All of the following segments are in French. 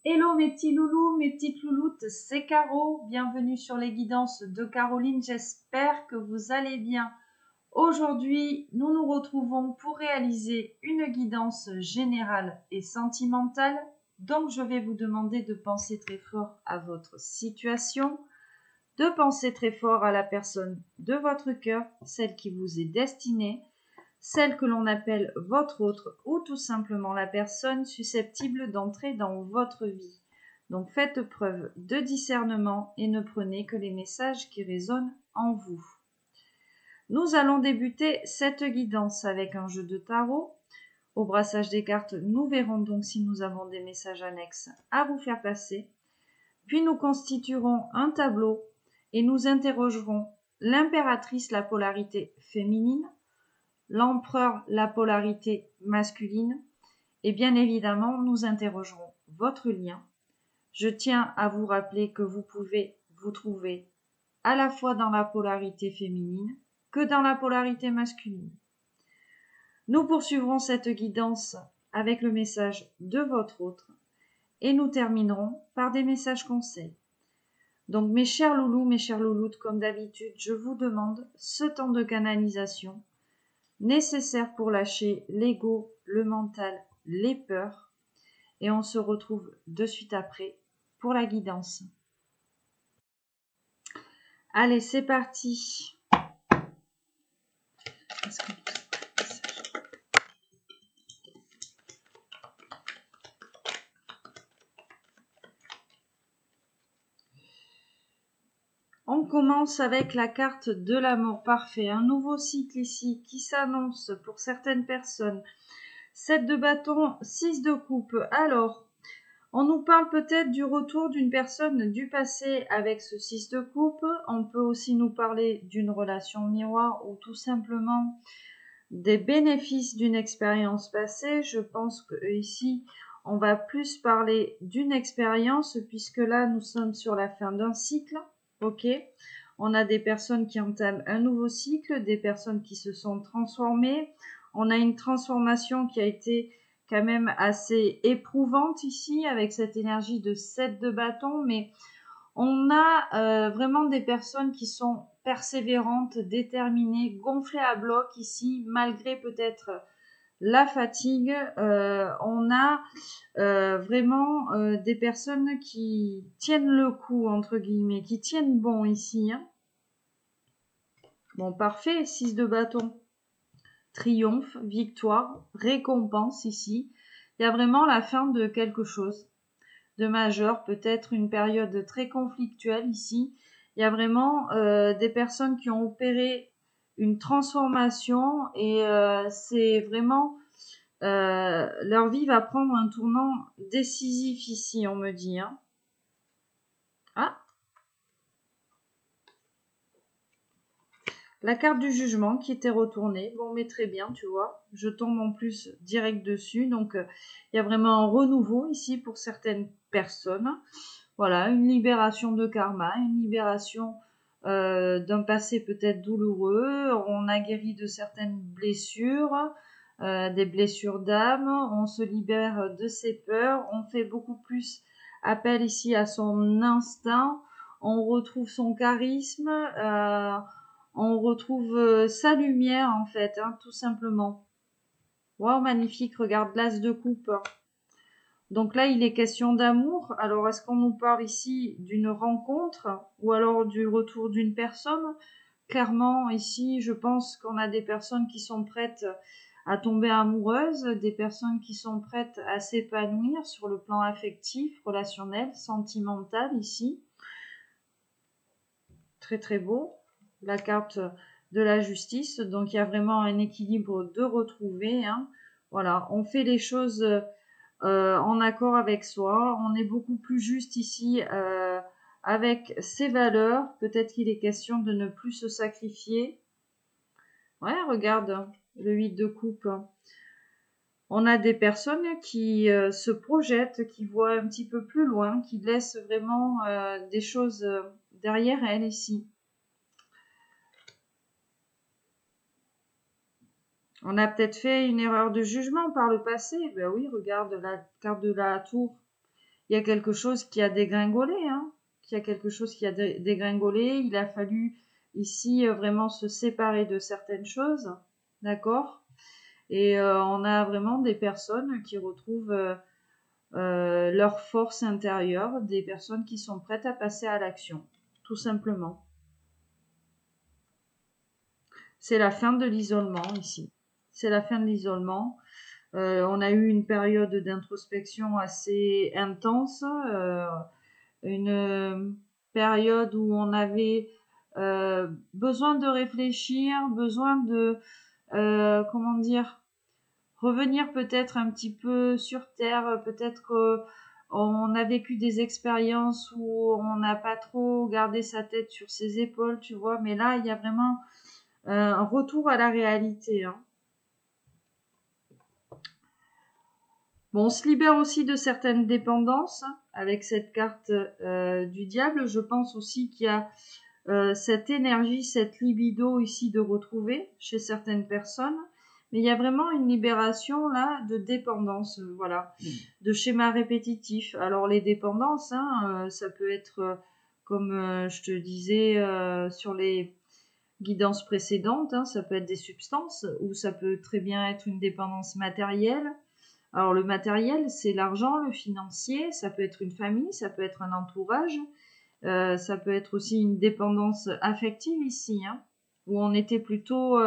Hello mes petits loulous, mes petites louloutes, c'est Caro. Bienvenue sur les guidances de Caroline. J'espère que vous allez bien. Aujourd'hui, nous nous retrouvons pour réaliser une guidance générale et sentimentale. Donc, je vais vous demander de penser très fort à votre situation, de penser très fort à la personne de votre cœur, celle qui vous est destinée, celle que l'on appelle votre autre ou tout simplement la personne susceptible d'entrer dans votre vie. Donc faites preuve de discernement et ne prenez que les messages qui résonnent en vous. Nous allons débuter cette guidance avec un jeu de tarot. Au brassage des cartes, nous verrons donc si nous avons des messages annexes à vous faire passer. Puis nous constituerons un tableau et nous interrogerons l'impératrice, la polarité féminine, l'empereur, la polarité masculine, et bien évidemment, nous interrogerons votre lien. Je tiens à vous rappeler que vous pouvez vous trouver à la fois dans la polarité féminine que dans la polarité masculine. Nous poursuivrons cette guidance avec le message de votre autre et nous terminerons par des messages conseils. Donc mes chers loulous, mes chères louloutes, comme d'habitude, je vous demande ce temps de canalisation nécessaire pour lâcher l'ego, le mental, les peurs. Et on se retrouve de suite après pour la guidance. Allez, c'est parti. On commence avec la carte de l'amour parfait. Un nouveau cycle ici qui s'annonce pour certaines personnes. 7 de bâton, 6 de coupe. Alors, on nous parle peut-être du retour d'une personne du passé avec ce 6 de coupe. On peut aussi nous parler d'une relation miroir ou tout simplement des bénéfices d'une expérience passée. Je pense que ici, on va plus parler d'une expérience puisque là, nous sommes sur la fin d'un cycle. Ok, on a des personnes qui entament un nouveau cycle, des personnes qui se sont transformées. On a une transformation qui a été quand même assez éprouvante ici avec cette énergie de 7 de bâton, mais on a vraiment des personnes qui sont persévérantes, déterminées, gonflées à bloc ici, malgré peut-être la fatigue. On a vraiment des personnes qui tiennent le coup, entre guillemets, qui tiennent bon ici. Hein. Bon, parfait, 6 de bâton. Triomphe, victoire, récompense ici. Il y a vraiment la fin de quelque chose de majeur, peut-être une période très conflictuelle ici. Il y a vraiment des personnes qui ont opéré une transformation et c'est vraiment leur vie va prendre un tournant décisif ici, on me dit. Hein. Ah, la carte du jugement qui était retournée. Bon, mais très bien, tu vois. Je tombe en plus direct dessus. Donc, il y a vraiment un renouveau ici pour certaines personnes. Voilà, une libération de karma, une libération d'un passé peut-être douloureux. On a guéri de certaines blessures, des blessures d'âme. On se libère de ses peurs. On fait beaucoup plus appel ici à son instinct. On retrouve son charisme. On retrouve sa lumière en fait, hein, tout simplement. Waouh, magnifique, regarde l'as de coupe. Donc là, il est question d'amour. Alors, est-ce qu'on nous parle ici d'une rencontre ou alors du retour d'une personne? Clairement, ici, je pense qu'on a des personnes qui sont prêtes à tomber amoureuses, des personnes qui sont prêtes à s'épanouir sur le plan affectif, relationnel, sentimental ici. Très très beau. La carte de la justice. Donc, il y a vraiment un équilibre de retrouver. Hein. Voilà, on fait les choses en accord avec soi. On est beaucoup plus juste ici avec ses valeurs. Peut-être qu'il est question de ne plus se sacrifier. Ouais, regarde, le 8 de coupe. On a des personnes qui se projettent, qui voient un petit peu plus loin, qui laissent vraiment des choses derrière elles ici. On a peut-être fait une erreur de jugement par le passé. Ben oui, regarde la carte de la tour. il y a quelque chose qui a dégringolé, hein, il y a quelque chose qui a dégringolé. Il a fallu ici vraiment se séparer de certaines choses, d'accord? Et on a vraiment des personnes qui retrouvent leur force intérieure, des personnes qui sont prêtes à passer à l'action, tout simplement. C'est la fin de l'isolement ici. C'est la fin de l'isolement. On a eu une période d'introspection assez intense, une période où on avait besoin de réfléchir, besoin de, comment dire, revenir peut-être un petit peu sur terre, peut-être qu'on a vécu des expériences où on n'a pas trop gardé sa tête sur ses épaules, tu vois, mais là, il y a vraiment un retour à la réalité, hein. Bon, on se libère aussi de certaines dépendances avec cette carte du diable. Je pense aussi qu'il y a cette énergie, cette libido ici de retrouver chez certaines personnes. Mais il y a vraiment une libération là de dépendance, voilà, de schémas répétitifs. Alors les dépendances, hein, ça peut être, comme je te disais sur les guidances précédentes, hein, ça peut être des substances ou ça peut très bien être une dépendance matérielle. Alors le matériel, c'est l'argent, le financier, ça peut être une famille, ça peut être un entourage, ça peut être aussi une dépendance affective ici, hein, où on était plutôt,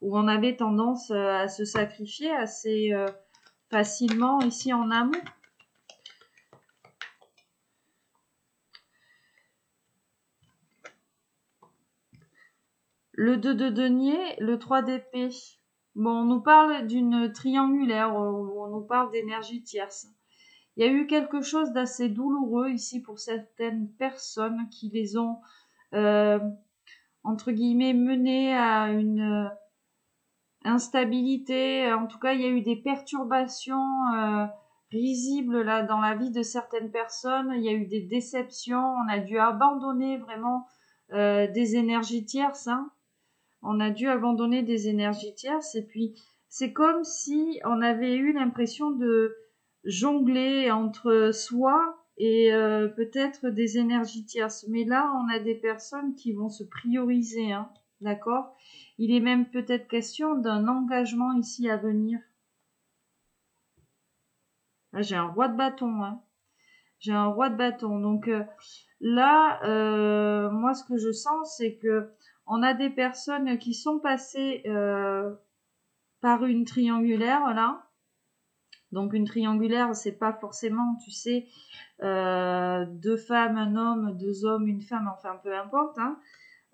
où on avait tendance à se sacrifier assez facilement ici en amour. Le 2 de denier, le 3 d'épée. Bon, on nous parle d'une triangulaire, on nous parle d'énergie tierce. Il y a eu quelque chose d'assez douloureux ici pour certaines personnes qui les ont, entre guillemets, menées à une instabilité. En tout cas, il y a eu des perturbations risibles là dans la vie de certaines personnes. Il y a eu des déceptions. On a dû abandonner vraiment des énergies tierces, hein. On a dû abandonner des énergies tierces et puis c'est comme si on avait eu l'impression de jongler entre soi et peut-être des énergies tierces. Mais là, on a des personnes qui vont se prioriser, hein, d'accord? Il est même peut-être question d'un engagement ici à venir. Là, j'ai un roi de bâton, hein. J'ai un roi de bâton. Donc là, moi, ce que je sens, c'est que on a des personnes qui sont passées par une triangulaire là. Donc une triangulaire, c'est pas forcément, tu sais, deux femmes, un homme, deux hommes, une femme, enfin peu importe, hein.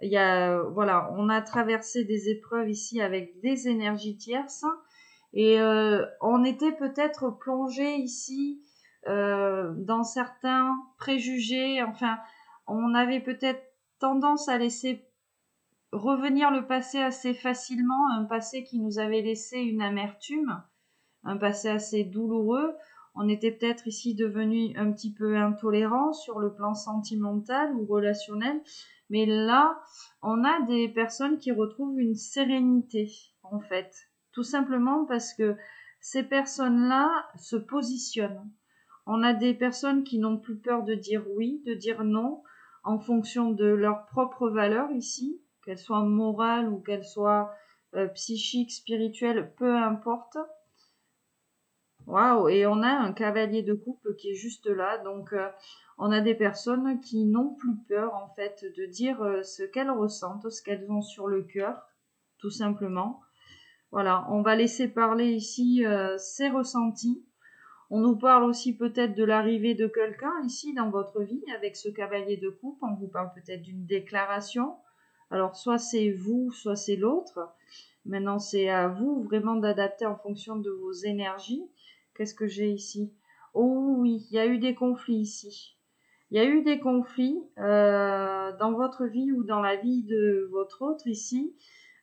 Il y a, voilà, on a traversé des épreuves ici avec des énergies tierces et on était peut-être plongé ici dans certains préjugés. Enfin, on avait peut-être tendance à laisser revenir le passé assez facilement, un passé qui nous avait laissé une amertume, un passé assez douloureux. On était peut-être ici devenu un petit peu intolérant sur le plan sentimental ou relationnel, mais là, on a des personnes qui retrouvent une sérénité, en fait, tout simplement parce que ces personnes-là se positionnent. On a des personnes qui n'ont plus peur de dire oui, de dire non, en fonction de leurs propres valeurs ici, qu'elles soient morales ou qu'elles soient psychiques, spirituelles, peu importe. Waouh, et on a un cavalier de coupe qui est juste là, donc on a des personnes qui n'ont plus peur en fait de dire ce qu'elles ressentent, ce qu'elles ont sur le cœur, tout simplement. Voilà, on va laisser parler ici ces ressentis. On nous parle aussi peut-être de l'arrivée de quelqu'un ici dans votre vie avec ce cavalier de coupe. On vous parle peut-être d'une déclaration. Alors soit c'est vous, soit c'est l'autre. Maintenant c'est à vous vraiment d'adapter en fonction de vos énergies. Qu'est-ce que j'ai ici? Oh oui, il y a eu des conflits ici. Il y a eu des conflits dans votre vie ou dans la vie de votre autre ici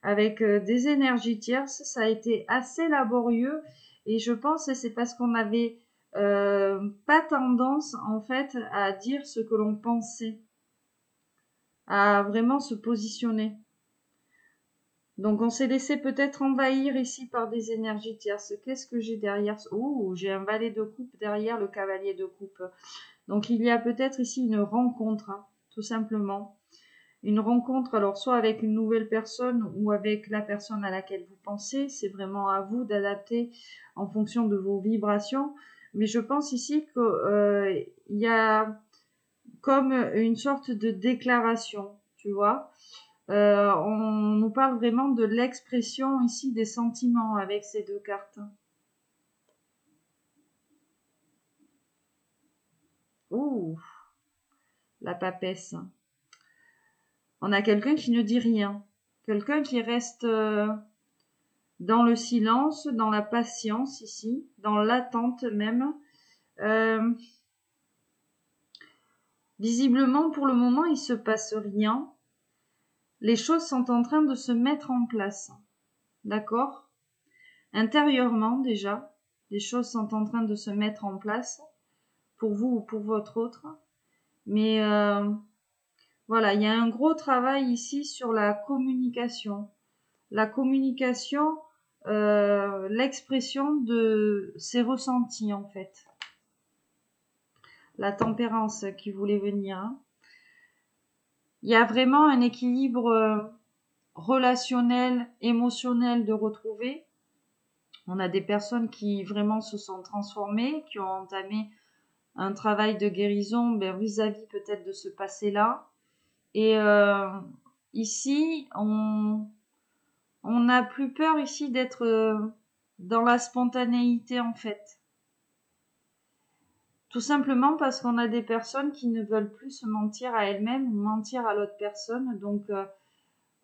avec des énergies tierces. Ça a été assez laborieux et je pense que c'est parce qu'on avait pas tendance en fait à dire ce que l'on pensait, à vraiment se positionner. Donc, on s'est laissé peut-être envahir ici par des énergies tierces. Qu'est-ce que j'ai derrière? Oh, j'ai un valet de coupe derrière le cavalier de coupe. Donc, il y a peut-être ici une rencontre, hein, tout simplement. Une rencontre, alors soit avec une nouvelle personne ou avec la personne à laquelle vous pensez. C'est vraiment à vous d'adapter en fonction de vos vibrations. Mais je pense ici qu'il y a comme une sorte de déclaration, tu vois. On nous parle vraiment de l'expression ici des sentiments avec ces deux cartes. Ouh, la papesse. On a quelqu'un qui ne dit rien. Quelqu'un qui reste dans le silence, dans la patience ici, dans l'attente même. Visiblement, pour le moment, il se passe rien. Les choses sont en train de se mettre en place. D'accord? Intérieurement, déjà, les choses sont en train de se mettre en place pour vous ou pour votre autre. Mais voilà, il y a un gros travail ici sur la communication. La communication, l'expression de ses ressentis en fait. La tempérance qui voulait venir. Hein. Il y a vraiment un équilibre relationnel, émotionnel de retrouver. On a des personnes qui vraiment se sont transformées, qui ont entamé un travail de guérison vis-à-vis peut-être de ce passé-là. Et ici, on n'a plus peur ici d'être dans la spontanéité en fait. Tout simplement parce qu'on a des personnes qui ne veulent plus se mentir à elles-mêmes ou mentir à l'autre personne. Donc,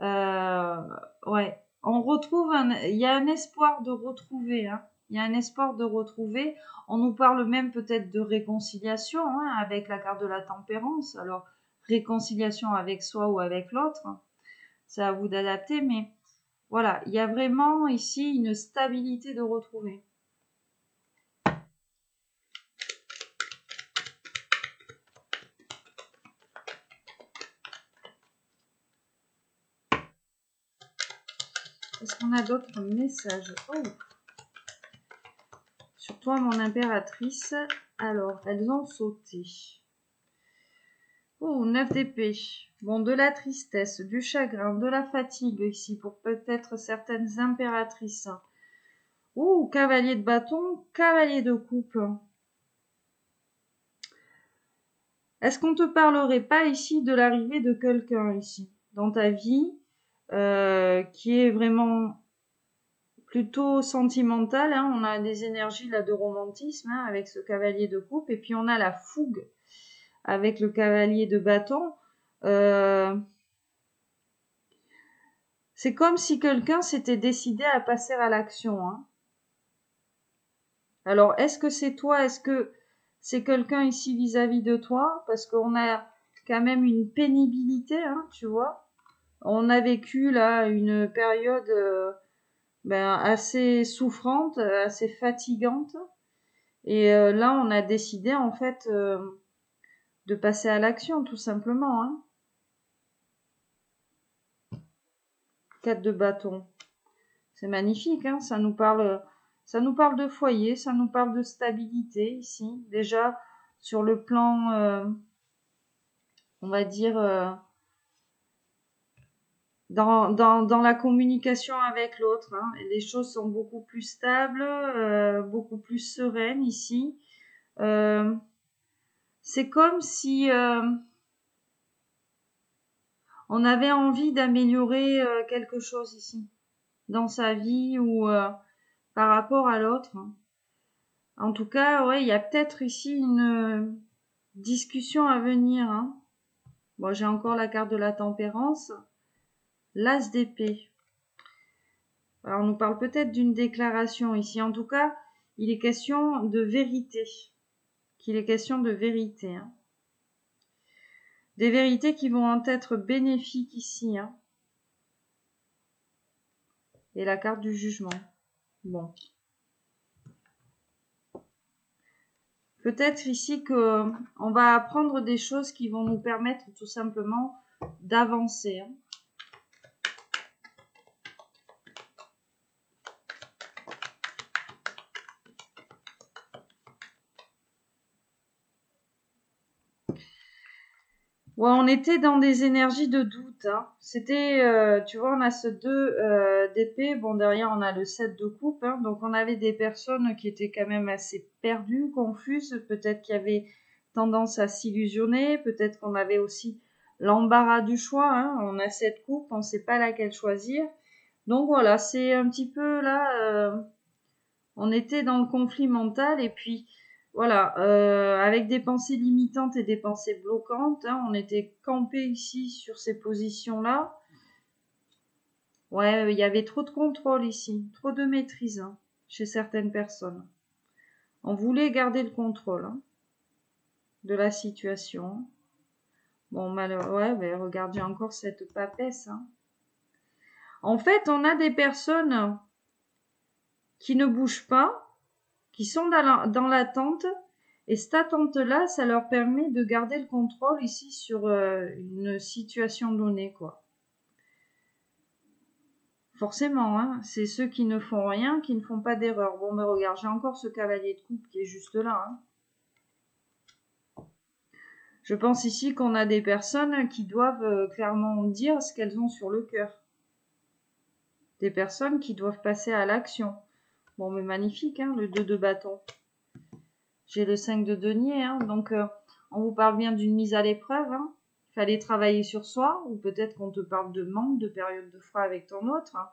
ouais, on retrouve il y a un espoir de retrouver. Hein. Il y a un espoir de retrouver. On nous parle même peut-être de réconciliation hein, avec la carte de la tempérance. Alors, réconciliation avec soi ou avec l'autre, c'est à vous d'adapter. Mais voilà, il y a vraiment ici une stabilité de retrouver. Est-ce qu'on a d'autres messages? Oh. Sur toi, mon impératrice. Alors, elles ont sauté. Oh, 9 d'épée. Bon, de la tristesse, du chagrin, de la fatigue ici pour peut-être certaines impératrices. Oh, cavalier de bâton, cavalier de coupe. Est-ce qu'on te parlerait pas ici de l'arrivée de quelqu'un ici dans ta vie qui est vraiment plutôt sentimental, hein, on a des énergies là de romantisme hein, avec ce cavalier de coupe et puis on a la fougue avec le cavalier de bâton. C'est comme si quelqu'un s'était décidé à passer à l'action. Hein. Alors est-ce que c'est toi? Est-ce que c'est quelqu'un ici vis-à-vis de toi? Parce qu'on a quand même une pénibilité, hein, tu vois. On a vécu là une période assez souffrante, assez fatigante. Et là, on a décidé en fait de passer à l'action, tout simplement. Hein. 4 de bâton, c'est magnifique. Hein, ça nous parle de foyer, ça nous parle de stabilité ici. Déjà sur le plan, on va dire dans la communication avec l'autre. Hein, les choses sont beaucoup plus stables, beaucoup plus sereines ici. C'est comme si on avait envie d'améliorer quelque chose ici dans sa vie ou par rapport à l'autre. En tout cas, ouais, il y a peut-être ici une discussion à venir. Hein. Bon, j'ai encore la carte de la tempérance, l'as d'épée. Alors, on nous parle peut-être d'une déclaration ici. En tout cas, il est question de vérité. Qu'il est question de vérité. Hein. Des vérités qui vont être bénéfiques ici. Hein. Et la carte du jugement. Bon. Peut-être ici qu'on va apprendre des choses qui vont nous permettre tout simplement d'avancer. Hein. Ouais, on était dans des énergies de doute, hein. C'était, tu vois, on a ce 2 d'épée. Bon, derrière, on a le 7 de coupe, hein. Donc, on avait des personnes qui étaient quand même assez perdues, confuses. Peut-être qu'il y avait tendance à s'illusionner. Peut-être qu'on avait aussi l'embarras du choix, hein. On a cette coupe, on ne sait pas laquelle choisir. Donc, voilà, c'est un petit peu là, on était dans le conflit mental et puis voilà, avec des pensées limitantes et des pensées bloquantes, hein, on était campé ici sur ces positions-là. Ouais, il y avait trop de contrôle ici, trop de maîtrise, hein, chez certaines personnes. On voulait garder le contrôle, hein, de la situation. Bon, malheureusement, ouais, mais regarde, j'ai encore cette papesse, hein. En fait, on a des personnes qui ne bougent pas, qui sont dans l'attente. Et cette attente-là, ça leur permet de garder le contrôle ici sur une situation donnée, quoi. Forcément, hein, c'est ceux qui ne font rien, qui ne font pas d'erreur. Bon, mais regarde, j'ai encore ce cavalier de coupe qui est juste là, hein. Je pense ici qu'on a des personnes qui doivent clairement dire ce qu'elles ont sur le cœur. Des personnes qui doivent passer à l'action. Bon, mais magnifique, hein, le 2 de bâton. J'ai le 5 de denier, hein, donc on vous parle bien d'une mise à l'épreuve, hein. Il fallait travailler sur soi, ou peut-être qu'on te parle de manque, de période de froid avec ton autre, hein.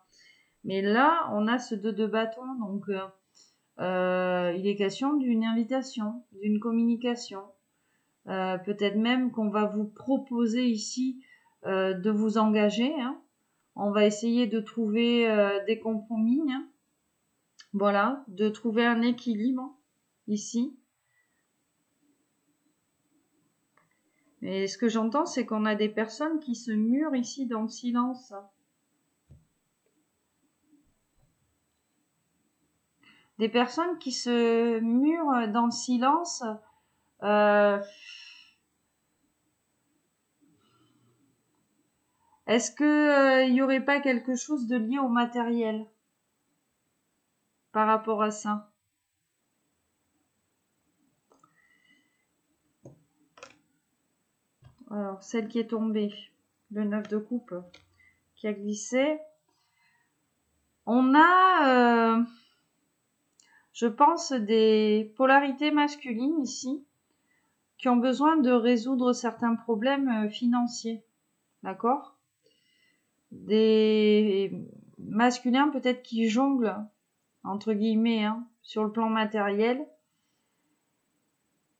Mais là, on a ce 2 de bâton, donc il est question d'une invitation, d'une communication. Peut-être même qu'on va vous proposer ici de vous engager, hein. On va essayer de trouver des compromis, hein. Voilà, de trouver un équilibre ici. Et ce que j'entends, c'est qu'on a des personnes qui se murent ici dans le silence. Des personnes qui se murent dans le silence. Euh, Est-ce que y aurait pas quelque chose de lié au matériel par rapport à ça? Alors, celle qui est tombée, le 9 de coupe qui a glissé. On a, je pense, des polarités masculines ici qui ont besoin de résoudre certains problèmes financiers. D'accord? Des masculins peut-être qui jonglent, entre guillemets, hein, sur le plan matériel,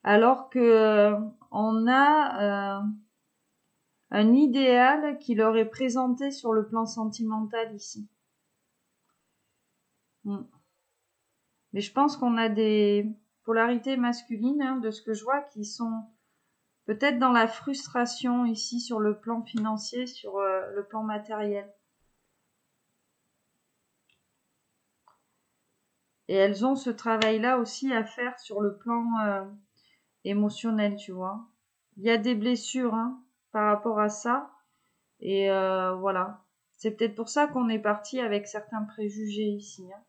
alors que on a un idéal qui leur est présenté sur le plan sentimental ici. Mais je pense qu'on a des polarités masculines, hein, de ce que je vois, qui sont peut-être dans la frustration ici sur le plan financier, sur le plan matériel. Et elles ont ce travail-là aussi à faire sur le plan émotionnel, tu vois. Il y a des blessures, hein, par rapport à ça. Et voilà. C'est peut-être pour ça qu'on est parti avec certains préjugés ici, hein.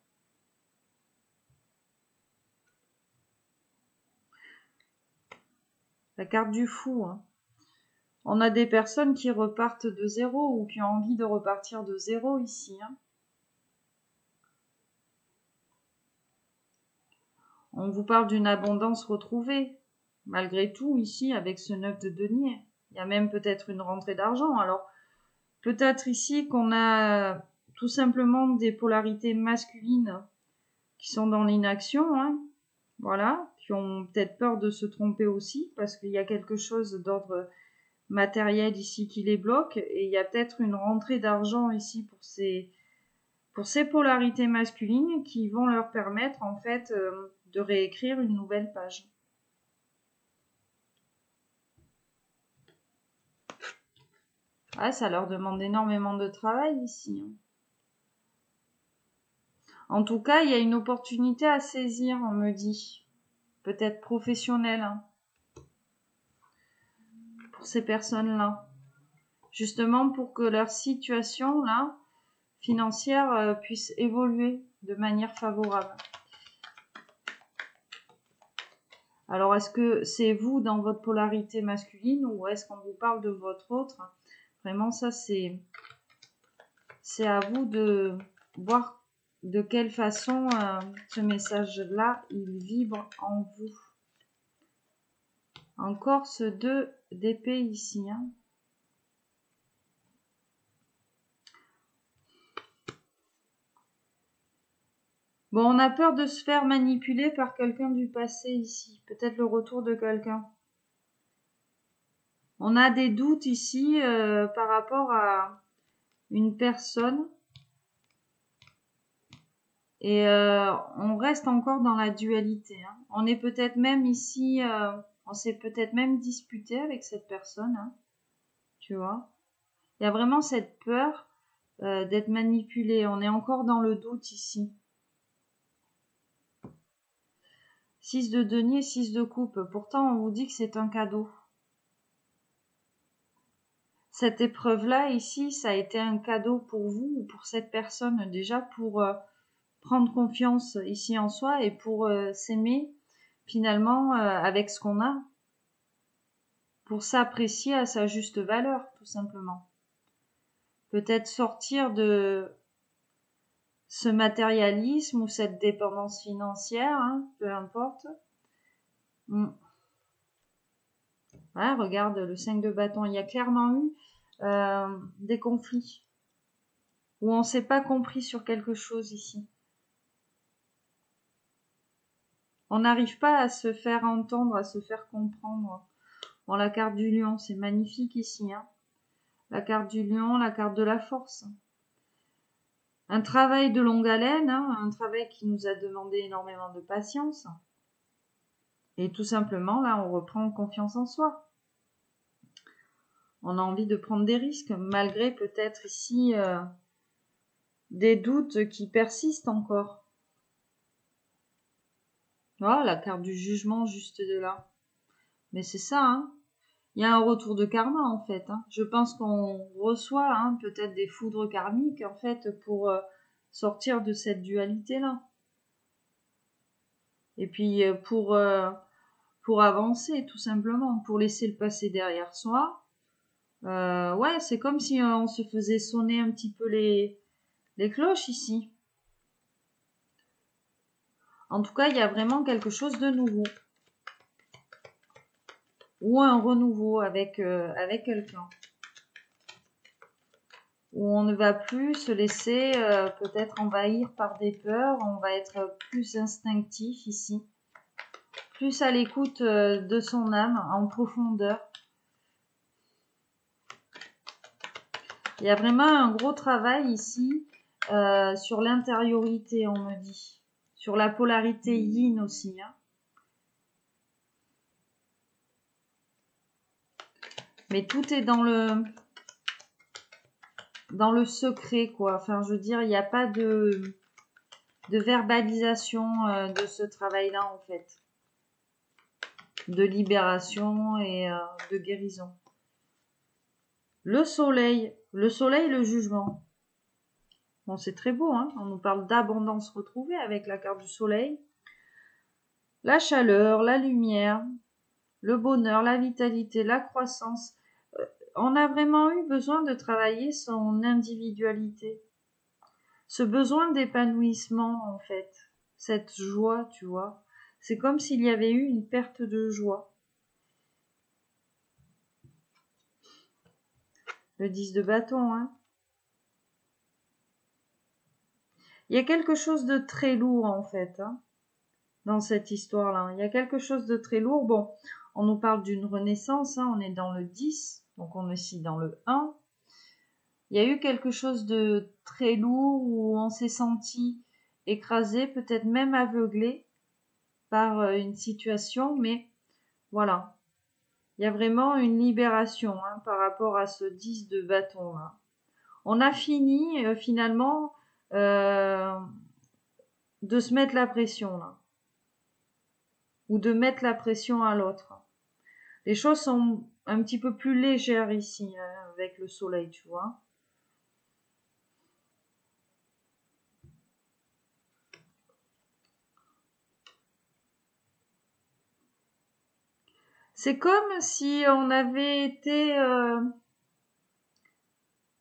La carte du fou, hein. On a des personnes qui repartent de zéro ou qui ont envie de repartir de zéro ici, hein. On vous parle d'une abondance retrouvée. Malgré tout, ici, avec ce 9 de denier, il y a même peut-être une rentrée d'argent. Alors, peut-être ici qu'on a tout simplement des polarités masculines qui sont dans l'inaction, hein. Voilà, qui ont peut-être peur de se tromper aussi, parce qu'il y a quelque chose d'ordre matériel ici qui les bloque, et il y a peut-être une rentrée d'argent ici pour ces polarités masculines qui vont leur permettre en fait de réécrire une nouvelle page. Ah, ça leur demande énormément de travail ici, hein. En tout cas, il y a une opportunité à saisir, on me dit. Peut-être professionnelle, hein, pour ces personnes-là. Justement pour que leur situation, là, financière, puisse évoluer de manière favorable. Alors, est-ce que c'est vous dans votre polarité masculine ou est-ce qu'on vous parle de votre autre? Vraiment, ça, c'est à vous de voir de quelle façon ce message-là, il vibre en vous. Encore ce 2 d'épée ici. Hein. Bon, on a peur de se faire manipuler par quelqu'un du passé ici. Peut-être le retour de quelqu'un. On a des doutes ici par rapport à une personne. Et on reste encore dans la dualité. Hein. On est peut-être même ici, on s'est peut-être même disputé avec cette personne. Hein, tu vois. Il y a vraiment cette peur d'être manipulé. On est encore dans le doute ici. 6 de denier, 6 de coupe. Pourtant, on vous dit que c'est un cadeau. Cette épreuve-là, ici, ça a été un cadeau pour vous ou pour cette personne. Déjà pour prendre confiance ici en soi et pour s'aimer finalement avec ce qu'on a. Pour s'apprécier à sa juste valeur, tout simplement. Peut-être sortir de ce matérialisme ou cette dépendance financière, hein, peu importe. Ouais, regarde le 5 de bâton, il y a clairement eu des conflits où on ne s'est pas compris sur quelque chose ici. On n'arrive pas à se faire entendre, à se faire comprendre. Bon, la carte du lion, c'est magnifique ici. Hein. La carte du lion, la carte de la force. Un travail de longue haleine, hein, un travail qui nous a demandé énormément de patience. Et tout simplement, là, on reprend confiance en soi. On a envie de prendre des risques, malgré peut-être ici des doutes qui persistent encore. Voilà, la carte du jugement juste de là. Mais c'est ça, hein. Il y a un retour de karma, en fait. Hein. Je pense qu'on reçoit hein, peut-être des foudres karmiques, en fait, pour sortir de cette dualité-là. Et puis, pour avancer, tout simplement, pour laisser le passé derrière soi. Ouais, c'est comme si on se faisait sonner un petit peu les cloches ici. En tout cas, il y a vraiment quelque chose de nouveau. Ou un renouveau avec quelqu'un. Où on ne va plus se laisser peut-être envahir par des peurs, on va être plus instinctif ici. Plus à l'écoute de son âme en profondeur. Il y a vraiment un gros travail ici sur l'intériorité, on me dit. Sur la polarité yin aussi. Hein. Mais tout est dans le secret, quoi. Enfin, je veux dire, il n'y a pas de verbalisation de ce travail-là, en fait. De libération et de guérison. Le soleil, le jugement. Bon, c'est très beau, hein. On nous parle d'abondance retrouvée avec la carte du soleil. La chaleur, la lumière, le bonheur, la vitalité, la croissance. On a vraiment eu besoin de travailler son individualité. Ce besoin d'épanouissement, en fait. Cette joie, tu vois. C'est comme s'il y avait eu une perte de joie. Le 10 de bâton, hein. Il y a quelque chose de très lourd, en fait, hein, dans cette histoire-là. Il y a quelque chose de très lourd. Bon, on nous parle d'une renaissance, hein, on est dans le 10, donc on est ici dans le 1. Il y a eu quelque chose de très lourd où on s'est senti écrasé, peut-être même aveuglé par une situation, mais voilà. Il y a vraiment une libération hein, par rapport à ce 10 de bâton là. On a fini finalement de se mettre la pression là. Ou de mettre la pression à l'autre. Les choses sont un petit peu plus légères ici hein, avec le soleil, tu vois. C'est comme si on avait été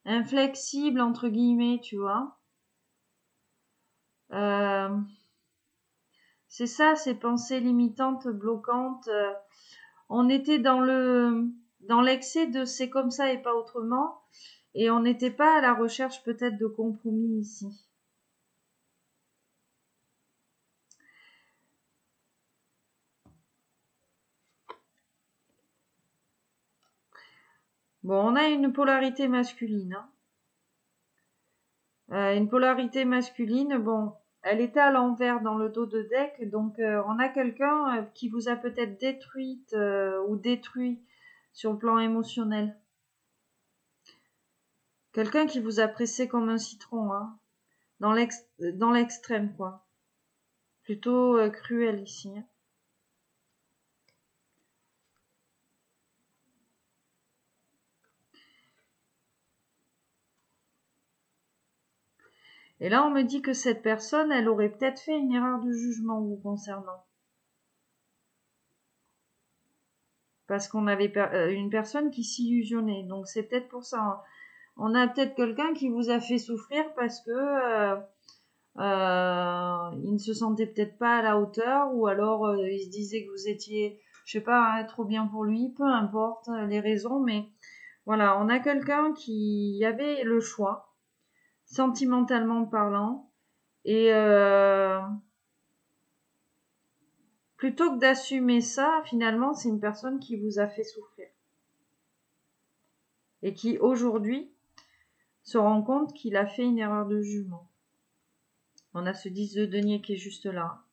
inflexible, entre guillemets, tu vois. C'est ça, ces pensées limitantes, bloquantes. On était dans l'excès de c'est comme ça et pas autrement. Et on n'était pas à la recherche peut-être de compromis ici. Bon, on a une polarité masculine. Une polarité masculine, bon, elle était à l'envers dans le dos de deck, donc on a quelqu'un qui vous a peut-être détruite ou détruit sur le plan émotionnel. Quelqu'un qui vous a pressé comme un citron, hein, dans l'extrême, quoi. Plutôt cruel ici. Hein. Et là, on me dit que cette personne, elle aurait peut-être fait une erreur de jugement vous concernant. Parce qu'on avait une personne qui s'illusionnait. Donc c'est peut-être pour ça. Hein. On a peut-être quelqu'un qui vous a fait souffrir parce que il ne se sentait peut-être pas à la hauteur, ou alors il se disait que vous étiez, je sais pas, hein, trop bien pour lui, peu importe les raisons, mais voilà, on a quelqu'un qui avait le choix, sentimentalement parlant, et plutôt que d'assumer ça, finalement, c'est une personne qui vous a fait souffrir. Et qui, aujourd'hui, se rend compte qu'il a fait une erreur de jugement. On a ce 10 de denier qui est juste là.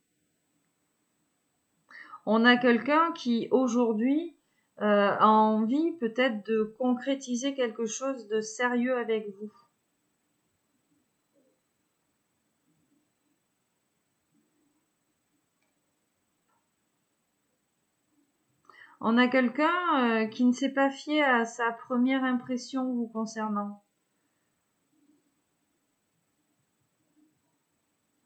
On a quelqu'un qui, aujourd'hui, a envie peut-être de concrétiser quelque chose de sérieux avec vous. On a quelqu'un qui ne s'est pas fié à sa première impression vous concernant.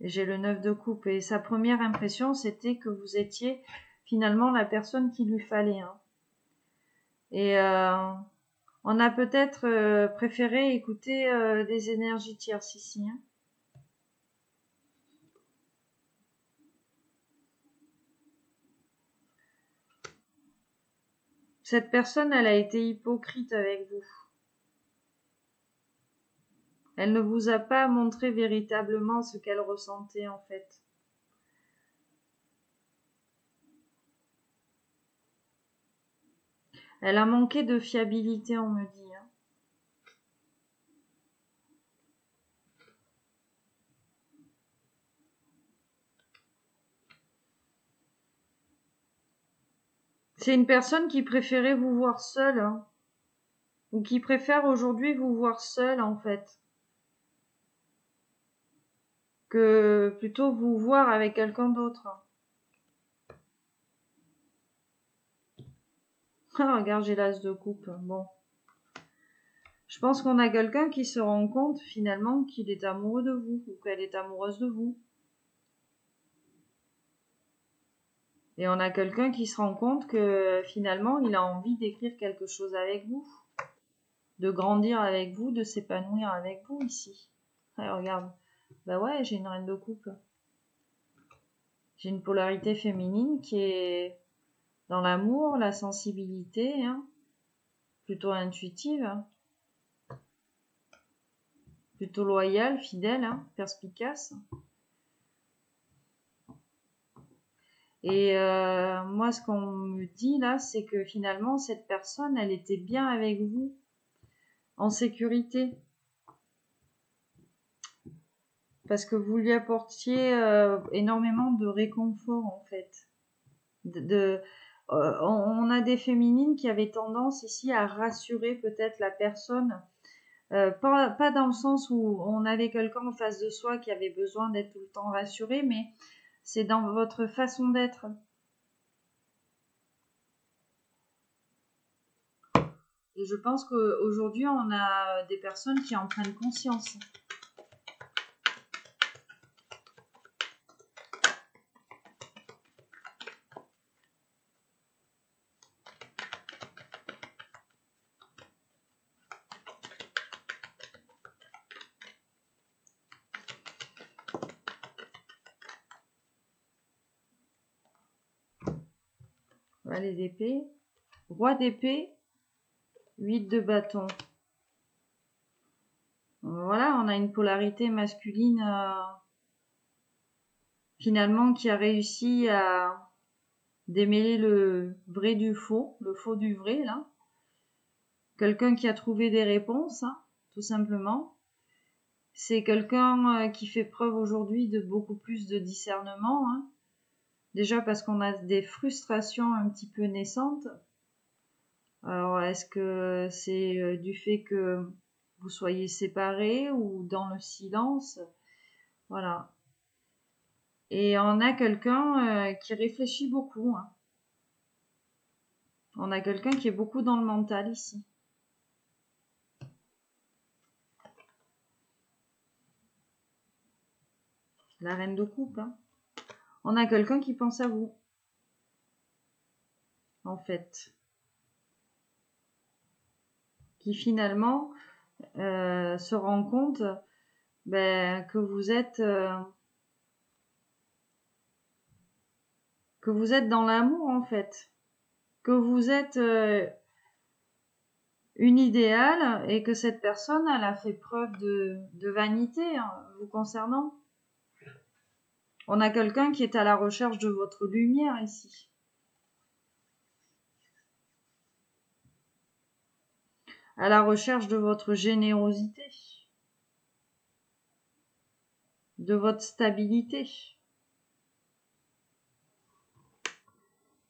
Et j'ai le 9 de coupe. Et sa première impression, c'était que vous étiez finalement la personne qu'il lui fallait. Hein. Et on a peut-être préféré écouter des énergies tierces ici. Hein. Cette personne, elle a été hypocrite avec vous. Elle ne vous a pas montré véritablement ce qu'elle ressentait en fait. Elle a manqué de fiabilité, on me dit. Hein. C'est une personne qui préférait vous voir seule, hein, ou qui préfère aujourd'hui vous voir seule en fait, que plutôt vous voir avec quelqu'un d'autre. Ah, regarde, j'ai l'as de coupe. Bon. Je pense qu'on a quelqu'un qui se rend compte finalement qu'il est amoureux de vous, ou qu'elle est amoureuse de vous. Et on a quelqu'un qui se rend compte que finalement, il a envie d'écrire quelque chose avec vous, de grandir avec vous, de s'épanouir avec vous ici. Allez, regarde. Bah ouais, j'ai une reine de coupe. J'ai une polarité féminine qui est dans l'amour, la sensibilité, hein, plutôt intuitive, hein, plutôt loyale, fidèle, hein, perspicace. Et moi, ce qu'on me dit là, c'est que finalement, cette personne, elle était bien avec vous, en sécurité. Parce que vous lui apportiez énormément de réconfort, en fait. On a des féminines qui avaient tendance ici à rassurer peut-être la personne. Pas dans le sens où on avait quelqu'un en face de soi qui avait besoin d'être tout le temps rassuré, mais c'est dans votre façon d'être. Et je pense qu'aujourd'hui, on a des personnes qui en prennent conscience. Valet d'épée, roi d'épée, 8 de bâton. Voilà, on a une polarité masculine finalement qui a réussi à démêler le vrai du faux, le faux du vrai là. Quelqu'un qui a trouvé des réponses, hein, tout simplement. C'est quelqu'un qui fait preuve aujourd'hui de beaucoup plus de discernement. Hein. Déjà parce qu'on a des frustrations un petit peu naissantes. Alors, est-ce que c'est du fait que vous soyez séparés ou dans le silence? Voilà. Et on a quelqu'un qui réfléchit beaucoup. Hein. On a quelqu'un qui est beaucoup dans le mental ici. La reine de coupe. Hein. On a quelqu'un qui pense à vous. En fait. Qui finalement se rend compte que vous êtes dans l'amour en fait, que vous êtes une idéale et que cette personne elle a fait preuve de vanité hein, vous concernant. On a quelqu'un qui est à la recherche de votre lumière ici. À la recherche de votre générosité, de votre stabilité.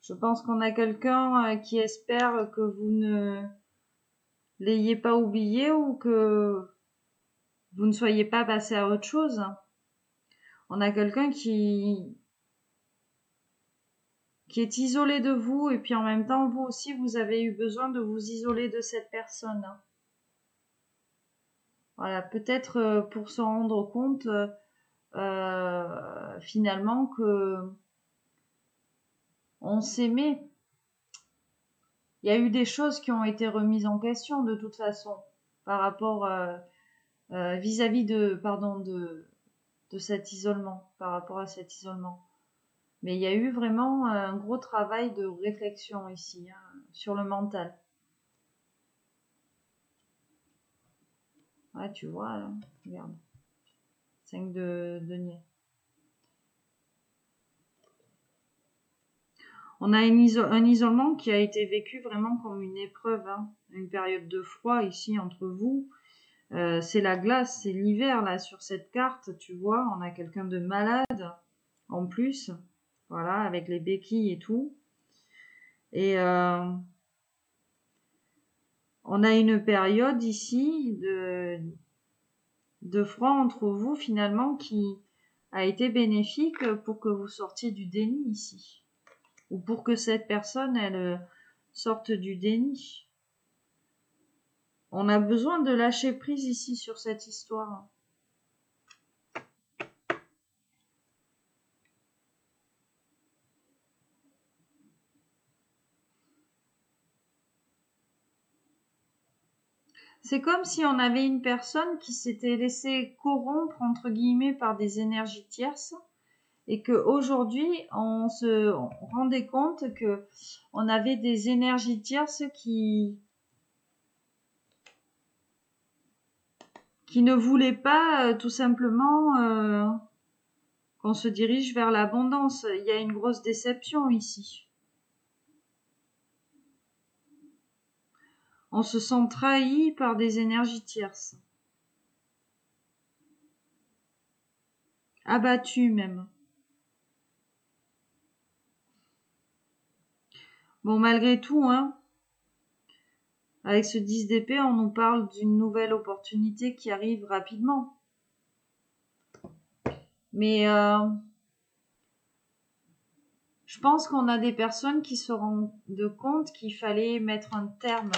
Je pense qu'on a quelqu'un qui espère que vous ne l'ayez pas oublié ou que vous ne soyez pas passé à autre chose. On a quelqu'un qui est isolé de vous et puis en même temps vous aussi vous avez eu besoin de vous isoler de cette personne. Voilà, peut-être pour se rendre compte finalement que on s'aimait. Il y a eu des choses qui ont été remises en question de toute façon par rapport vis-à-vis de cet isolement, par rapport à cet isolement. Mais il y a eu vraiment un gros travail de réflexion ici, hein, sur le mental. Ouais, tu vois, là, regarde. 5 de denier. On a un isolement qui a été vécu vraiment comme une épreuve, hein, une période de froid ici entre vous. C'est la glace, c'est l'hiver là sur cette carte, tu vois, on a quelqu'un de malade en plus, voilà, avec les béquilles et tout. Et on a une période ici de froid entre vous finalement qui a été bénéfique pour que vous sortiez du déni ici. Ou pour que cette personne, elle sorte du déni. On a besoin de lâcher prise ici sur cette histoire. C'est comme si on avait une personne qui s'était laissée corrompre entre guillemets par des énergies tierces et que aujourd'hui on rendait compte que on avait des énergies tierces qui ne voulaient pas tout simplement qu'on se dirige vers l'abondance. Il y a une grosse déception ici. On se sent trahi par des énergies tierces. Abattu même. Bon, malgré tout, hein, avec ce 10 d'épée, on nous parle d'une nouvelle opportunité qui arrive rapidement. Mais je pense qu'on a des personnes qui se rendent compte qu'il fallait mettre un terme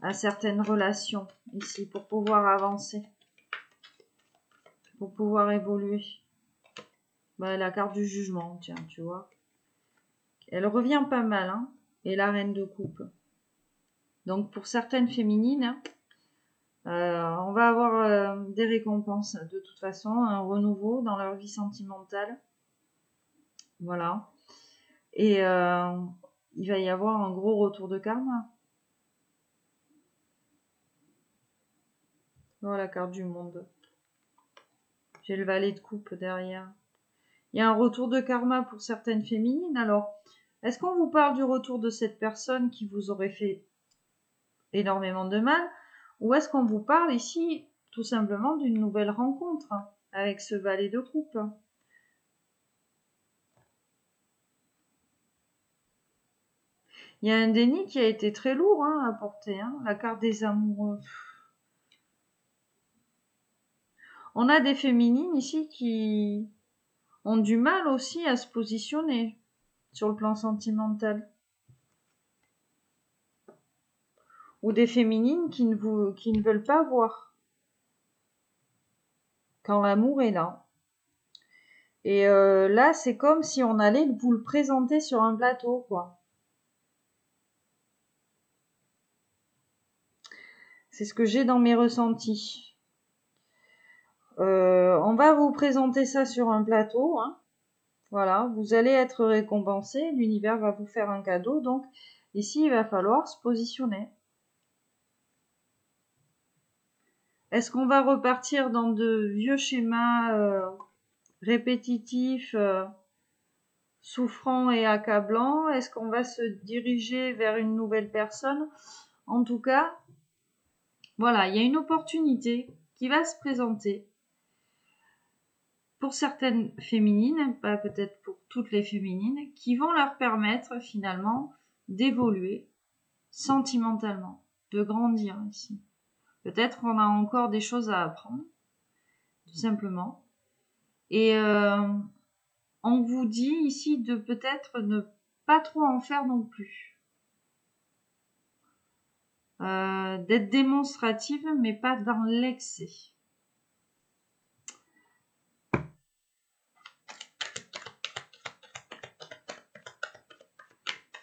à certaines relations ici pour pouvoir avancer, pour pouvoir évoluer. Bah, la carte du jugement, tiens, tu vois. Elle revient pas mal, hein, et la reine de coupe. Donc pour certaines féminines, on va avoir des récompenses de toute façon, un renouveau dans leur vie sentimentale. Voilà. Et il va y avoir un gros retour de karma. Voilà la carte du monde. J'ai le valet de coupe derrière. Il y a un retour de karma pour certaines féminines. Alors, est-ce qu'on vous parle du retour de cette personne qui vous aurait fait énormément de mal? Ou est-ce qu'on vous parle ici tout simplement d'une nouvelle rencontre avec ce valet de coupe? Il y a un déni qui a été très lourd à porter, la carte des amoureux. On a des féminines ici qui ont du mal aussi à se positionner sur le plan sentimental. Ou des féminines qui ne veulent pas voir quand l'amour est là. Et là, c'est comme si on allait vous le présenter sur un plateau, quoi. C'est ce que j'ai dans mes ressentis. On va vous présenter ça sur un plateau, Voilà, vous allez être récompensé, l'univers va vous faire un cadeau, donc ici, il va falloir se positionner. Est-ce qu'on va repartir dans de vieux schémas répétitifs, souffrants et accablants? Est-ce qu'on va se diriger vers une nouvelle personne? En tout cas, voilà, il y a une opportunité qui va se présenter pour certaines féminines, pas peut-être pour toutes les féminines, qui vont leur permettre finalement d'évoluer sentimentalement, de grandir ici. Peut-être qu'on a encore des choses à apprendre, tout simplement. Et on vous dit ici de peut-être ne pas trop en faire non plus. D'être démonstrative, mais pas dans l'excès.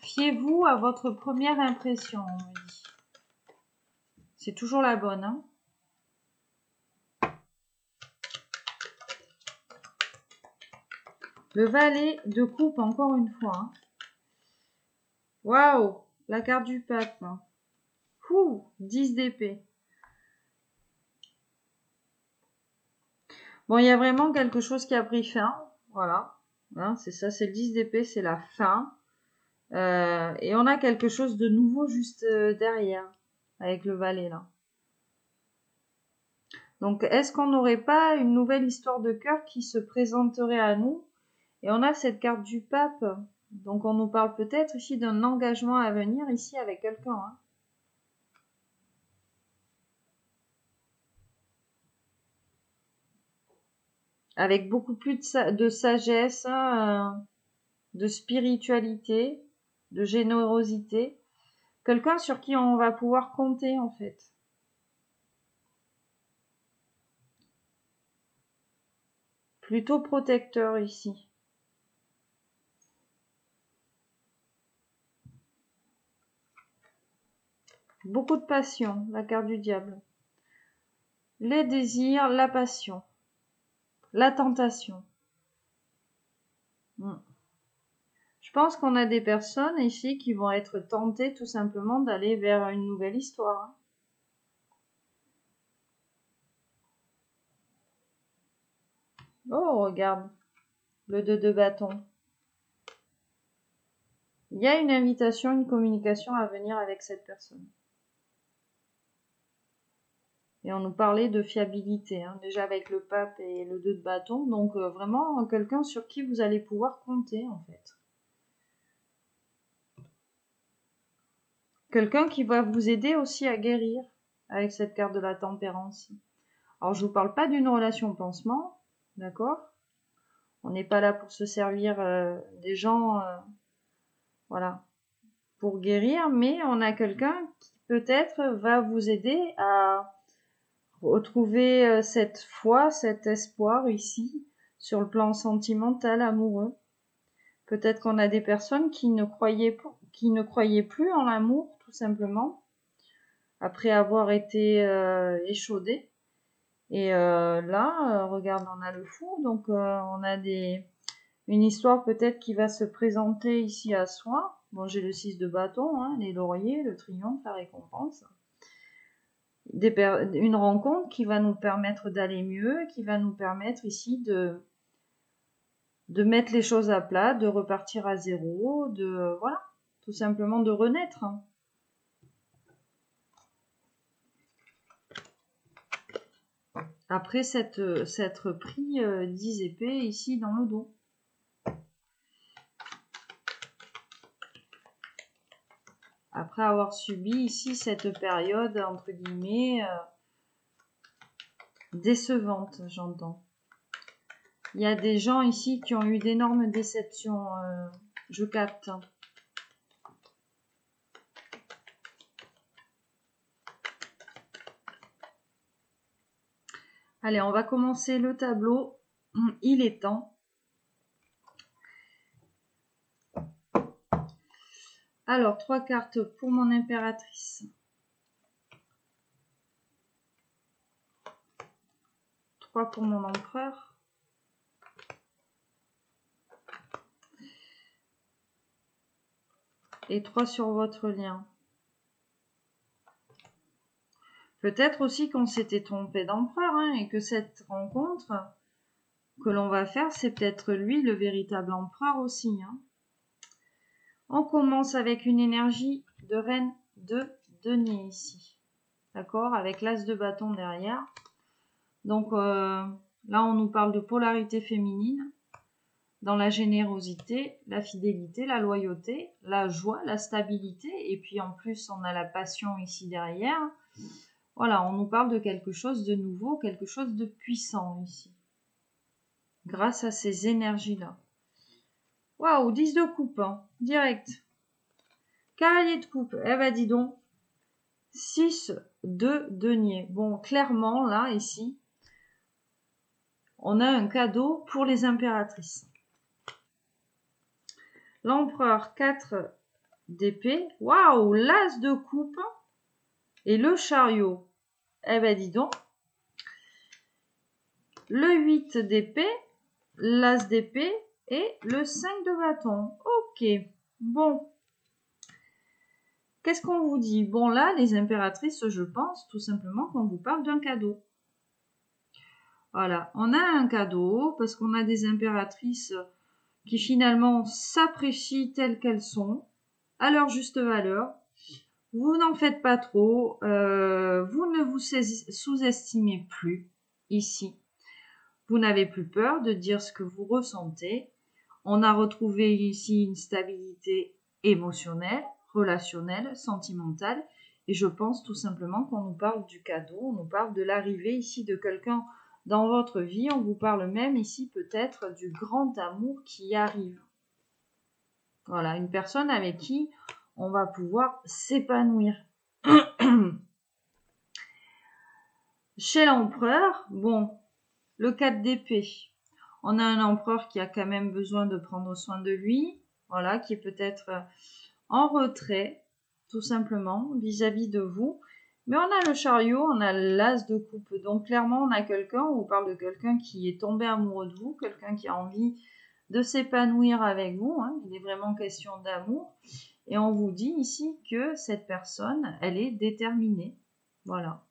Fiez-vous à votre première impression, on me dit. C'est toujours la bonne, Le valet de coupe, encore une fois. Waouh, la carte du pape. Ouh, 10 d'épée. Bon, il y a vraiment quelque chose qui a pris fin. Voilà. C'est ça, c'est le 10 d'épée, c'est la fin. Et on a quelque chose de nouveau juste derrière, avec le valet là. Donc, est-ce qu'on n'aurait pas une nouvelle histoire de cœur qui se présenterait à nous? Et on a cette carte du pape. Donc, on nous parle peut-être ici d'un engagement à venir ici avec quelqu'un. Avec beaucoup plus de sagesse, de spiritualité, de générosité. Quelqu'un sur qui on va pouvoir compter en fait. Plutôt protecteur ici. Beaucoup de passion, la carte du diable. Les désirs, la passion, la tentation. Je pense qu'on a des personnes ici qui vont être tentées tout simplement d'aller vers une nouvelle histoire. Oh, regarde, le 2 de bâton. Il y a une invitation, une communication à venir avec cette personne. Et on nous parlait de fiabilité, déjà avec le pape et le 2 de bâton. Donc vraiment quelqu'un sur qui vous allez pouvoir compter en fait. Quelqu'un qui va vous aider aussi à guérir avec cette carte de la tempérance. Alors je vous parle pas d'une relation pansement, d'accord? On n'est pas là pour se servir des gens, voilà, pour guérir, mais on a quelqu'un qui peut-être va vous aider à retrouver cette foi, cet espoir ici sur le plan sentimental, amoureux. Peut-être qu'on a des personnes qui ne croyaient plus en l'amour, tout simplement, après avoir été échaudées. Et là, regarde, on a le fou, donc on a Une histoire peut-être qui va se présenter ici à soi. Bon, j'ai le 6 de bâton, hein, les lauriers, le triomphe, la récompense. Une rencontre qui va nous permettre d'aller mieux, qui va nous permettre ici de mettre les choses à plat, de repartir à zéro, voilà, tout simplement de renaître. Après s'être pris 10 épées ici dans le dos. Après avoir subi ici cette période, entre guillemets, décevante, j'entends. Il y a des gens ici qui ont eu d'énormes déceptions, je capte. Allez, on va commencer le tableau. Il est temps. Alors, 3 cartes pour mon impératrice. 3 pour mon empereur. Et 3 sur votre lien. Peut-être aussi qu'on s'était trompé d'empereur, hein, et que cette rencontre que l'on va faire, c'est peut-être lui le véritable empereur aussi. Hein. On commence avec une énergie de reine de denier ici. D'accord? Avec l'as de bâton derrière. Donc là, on nous parle de polarité féminine dans la générosité, la fidélité, la loyauté, la joie, la stabilité. Et puis en plus, on a la passion ici derrière. Voilà, on nous parle de quelque chose de nouveau, quelque chose de puissant ici. Grâce à ces énergies-là. Waouh, 10 de coupe, hein, direct. Cavalier de coupe, eh ben dis donc. 6 de denier. Bon, clairement, là, ici, on a un cadeau pour les impératrices. L'empereur, 4 d'épée. Waouh, l'as de coupe et le chariot. Eh ben dis donc. Le 8 d'épée, l'as d'épée et le 5 de bâton. Ok, bon. Qu'est-ce qu'on vous dit? Bon là, les impératrices, je pense tout simplement qu'on vous parle d'un cadeau. Voilà, on a un cadeau parce qu'on a des impératrices qui finalement s'apprécient telles qu'elles sont, à leur juste valeur. Vous n'en faites pas trop, vous ne vous sous-estimez plus ici. Vous n'avez plus peur de dire ce que vous ressentez. On a retrouvé ici une stabilité émotionnelle, relationnelle, sentimentale. Et je pense tout simplement qu'on nous parle du cadeau, on nous parle de l'arrivée ici de quelqu'un dans votre vie. On vous parle même ici peut-être du grand amour qui arrive. Voilà, une personne avec qui on va pouvoir s'épanouir. Chez l'empereur, bon, le 4 d'épée. On a un empereur qui a quand même besoin de prendre soin de lui, voilà, qui est peut-être en retrait, tout simplement, vis-à-vis de vous. Mais on a le chariot, on a l'as de coupe. Donc clairement, on a quelqu'un, on parle de quelqu'un qui est tombé amoureux de vous, quelqu'un qui a envie de s'épanouir avec vous. Hein. Il est vraiment question d'amour. Et on vous dit ici que cette personne, elle est déterminée. Voilà.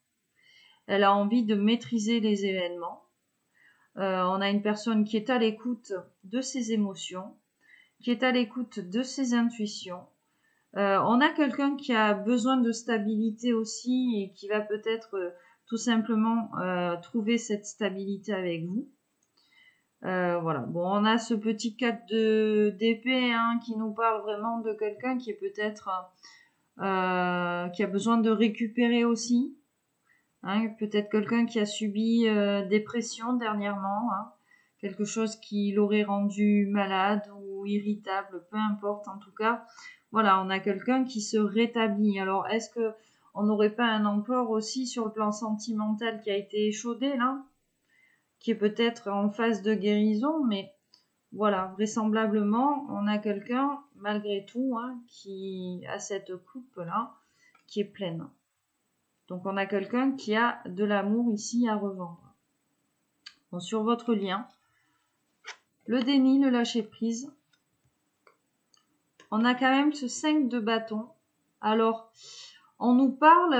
Elle a envie de maîtriser les événements. On a une personne qui est à l'écoute de ses émotions, qui est à l'écoute de ses intuitions. On a quelqu'un qui a besoin de stabilité aussi et qui va peut-être tout simplement trouver cette stabilité avec vous. Voilà. Bon, on a ce petit 4 d'épée hein, qui nous parle vraiment de quelqu'un qui est peut-être qui a besoin de récupérer aussi. Hein, peut-être quelqu'un qui a subi des pressions dernièrement, hein, quelque chose qui l'aurait rendu malade ou irritable, peu importe en tout cas. Voilà, on a quelqu'un qui se rétablit. Alors, est-ce que on n'aurait pas un empereur aussi sur le plan sentimental qui a été échaudé là, qui est peut-être en phase de guérison, mais voilà, vraisemblablement, on a quelqu'un malgré tout hein, qui a cette coupe là qui est pleine. Donc, on a quelqu'un qui a de l'amour ici à revendre. Bon, sur votre lien, le déni, le lâcher prise. On a quand même ce 5 de bâton. Alors, on nous parle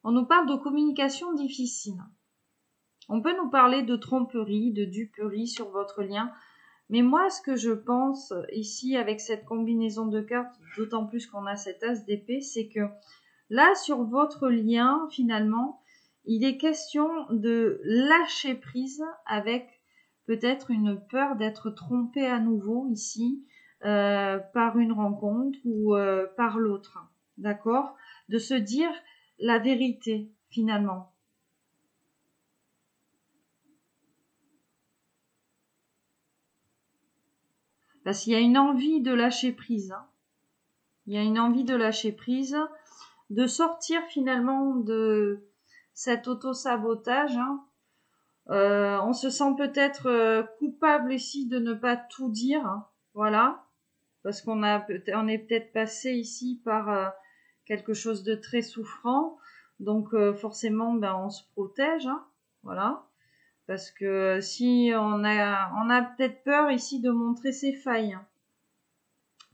de communication difficile. On peut nous parler de tromperie, de duperie sur votre lien. Mais moi, ce que je pense ici avec cette combinaison de cartes, d'autant plus qu'on a cet as d'épée, c'est que là, sur votre lien, finalement, il est question de lâcher prise avec peut-être une peur d'être trompé à nouveau ici par une rencontre ou par l'autre. D'accord? De se dire la vérité, finalement. Parce qu'il y a une envie de lâcher prise. Hein. Il y a une envie de lâcher prise, de sortir finalement de cet auto-sabotage. Hein. On se sent peut-être coupable ici de ne pas tout dire. Hein. Voilà. Parce on est peut-être passé ici par quelque chose de très souffrant. Donc forcément, on se protège. Hein. Voilà. Parce que si on a peut-être peur ici de montrer ses failles, hein,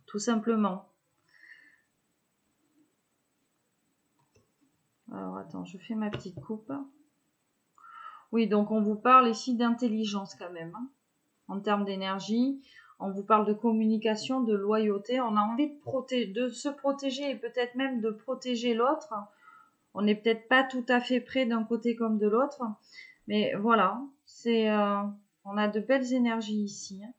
tout simplement. Alors attends, je fais ma petite coupe. Oui, donc on vous parle ici d'intelligence quand même, hein, en termes d'énergie. On vous parle de communication, de loyauté. On a envie de se protéger et peut-être même de protéger l'autre. On n'est peut-être pas tout à fait près d'un côté comme de l'autre. Mais voilà, on a de belles énergies ici. Hein.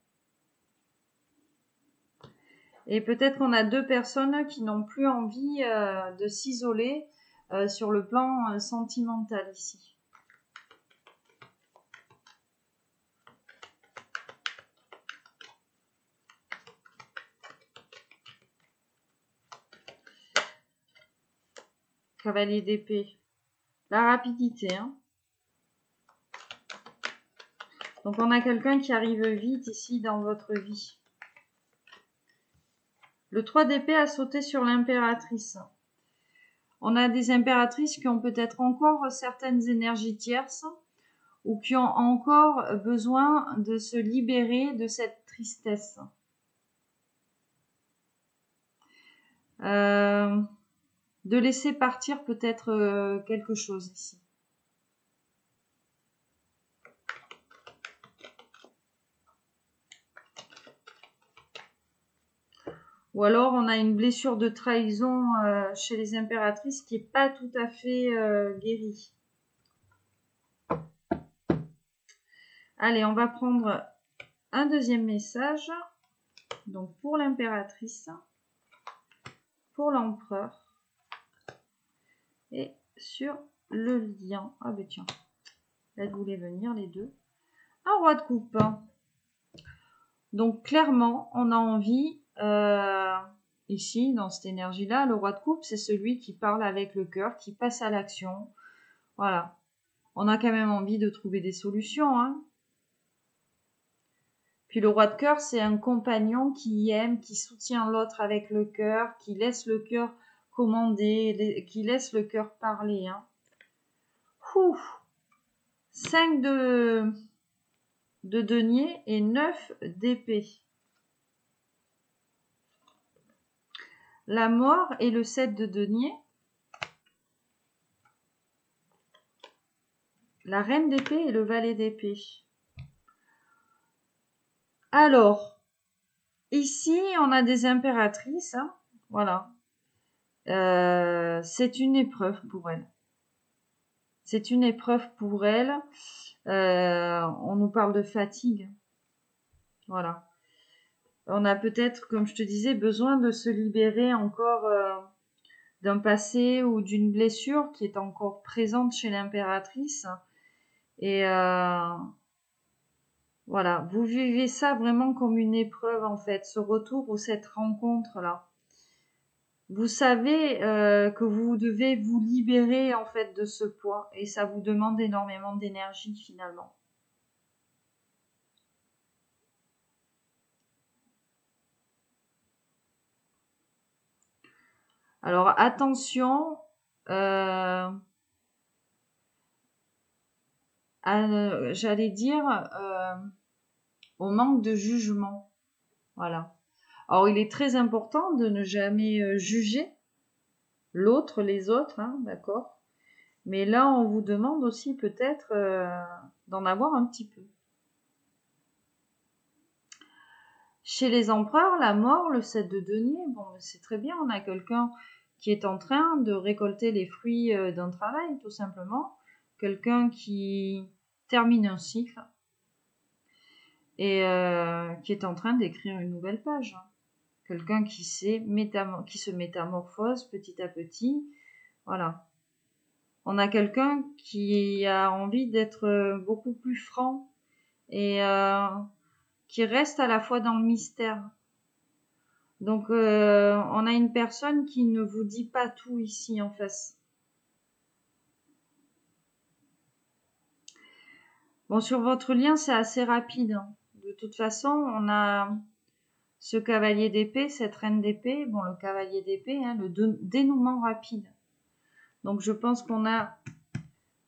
Et peut-être qu'on a deux personnes qui n'ont plus envie de s'isoler sur le plan sentimental ici. Cavalier d'épée. La rapidité. Hein. Donc on a quelqu'un qui arrive vite ici dans votre vie. Le 3 d'épée a sauté sur l'impératrice. On a des impératrices qui ont peut-être encore certaines énergies tierces ou qui ont encore besoin de se libérer de cette tristesse. De laisser partir peut-être quelque chose ici. Ou alors on a une blessure de trahison chez les impératrices qui n'est pas tout à fait guérie. Allez, on va prendre un deuxième message. Donc pour l'impératrice, pour l'empereur et sur le lien. Ah ben tiens, elle voulait venir les deux. Un roi de coupe. Donc clairement, on a envie, ici, dans cette énergie-là, le roi de coupe, c'est celui qui parle avec le cœur, qui passe à l'action. Voilà. On a quand même envie de trouver des solutions. Hein. Puis le roi de cœur, c'est un compagnon qui aime, qui soutient l'autre avec le cœur, qui laisse le cœur commander, qui laisse le cœur parler. Hein. 5 de denier et 9 d'épée. La mort et le 7 de denier. La reine d'épée et le valet d'épée. Alors, ici, on a des impératrices. Hein, voilà. C'est une épreuve pour elles. C'est une épreuve pour elles. On nous parle de fatigue. Voilà. On a peut-être, comme je te disais, besoin de se libérer encore d'un passé ou d'une blessure qui est encore présente chez l'impératrice. Et voilà, vous vivez ça vraiment comme une épreuve en fait, ce retour ou cette rencontre-là. Vous savez que vous devez vous libérer en fait de ce poids et ça vous demande énormément d'énergie finalement. Alors attention à j'allais dire, au manque de jugement. Voilà. Alors, il est très important de ne jamais juger l'autre, les autres, hein, d'accord? Mais là, on vous demande aussi peut-être d'en avoir un petit peu. Chez les empereurs, la mort, le 7 de denier, bon, c'est très bien, on a quelqu'un qui est en train de récolter les fruits d'un travail, tout simplement. Quelqu'un qui termine un cycle et qui est en train d'écrire une nouvelle page. Quelqu'un qui se métamorphose petit à petit. Voilà. On a quelqu'un qui a envie d'être beaucoup plus franc et qui reste à la fois dans le mystère. Donc, on a une personne qui ne vous dit pas tout ici en face. Bon, sur votre lien, c'est assez rapide, hein. De toute façon, on a ce cavalier d'épée, cette reine d'épée. Bon, le cavalier d'épée, hein, le dénouement rapide. Donc, je pense qu'on a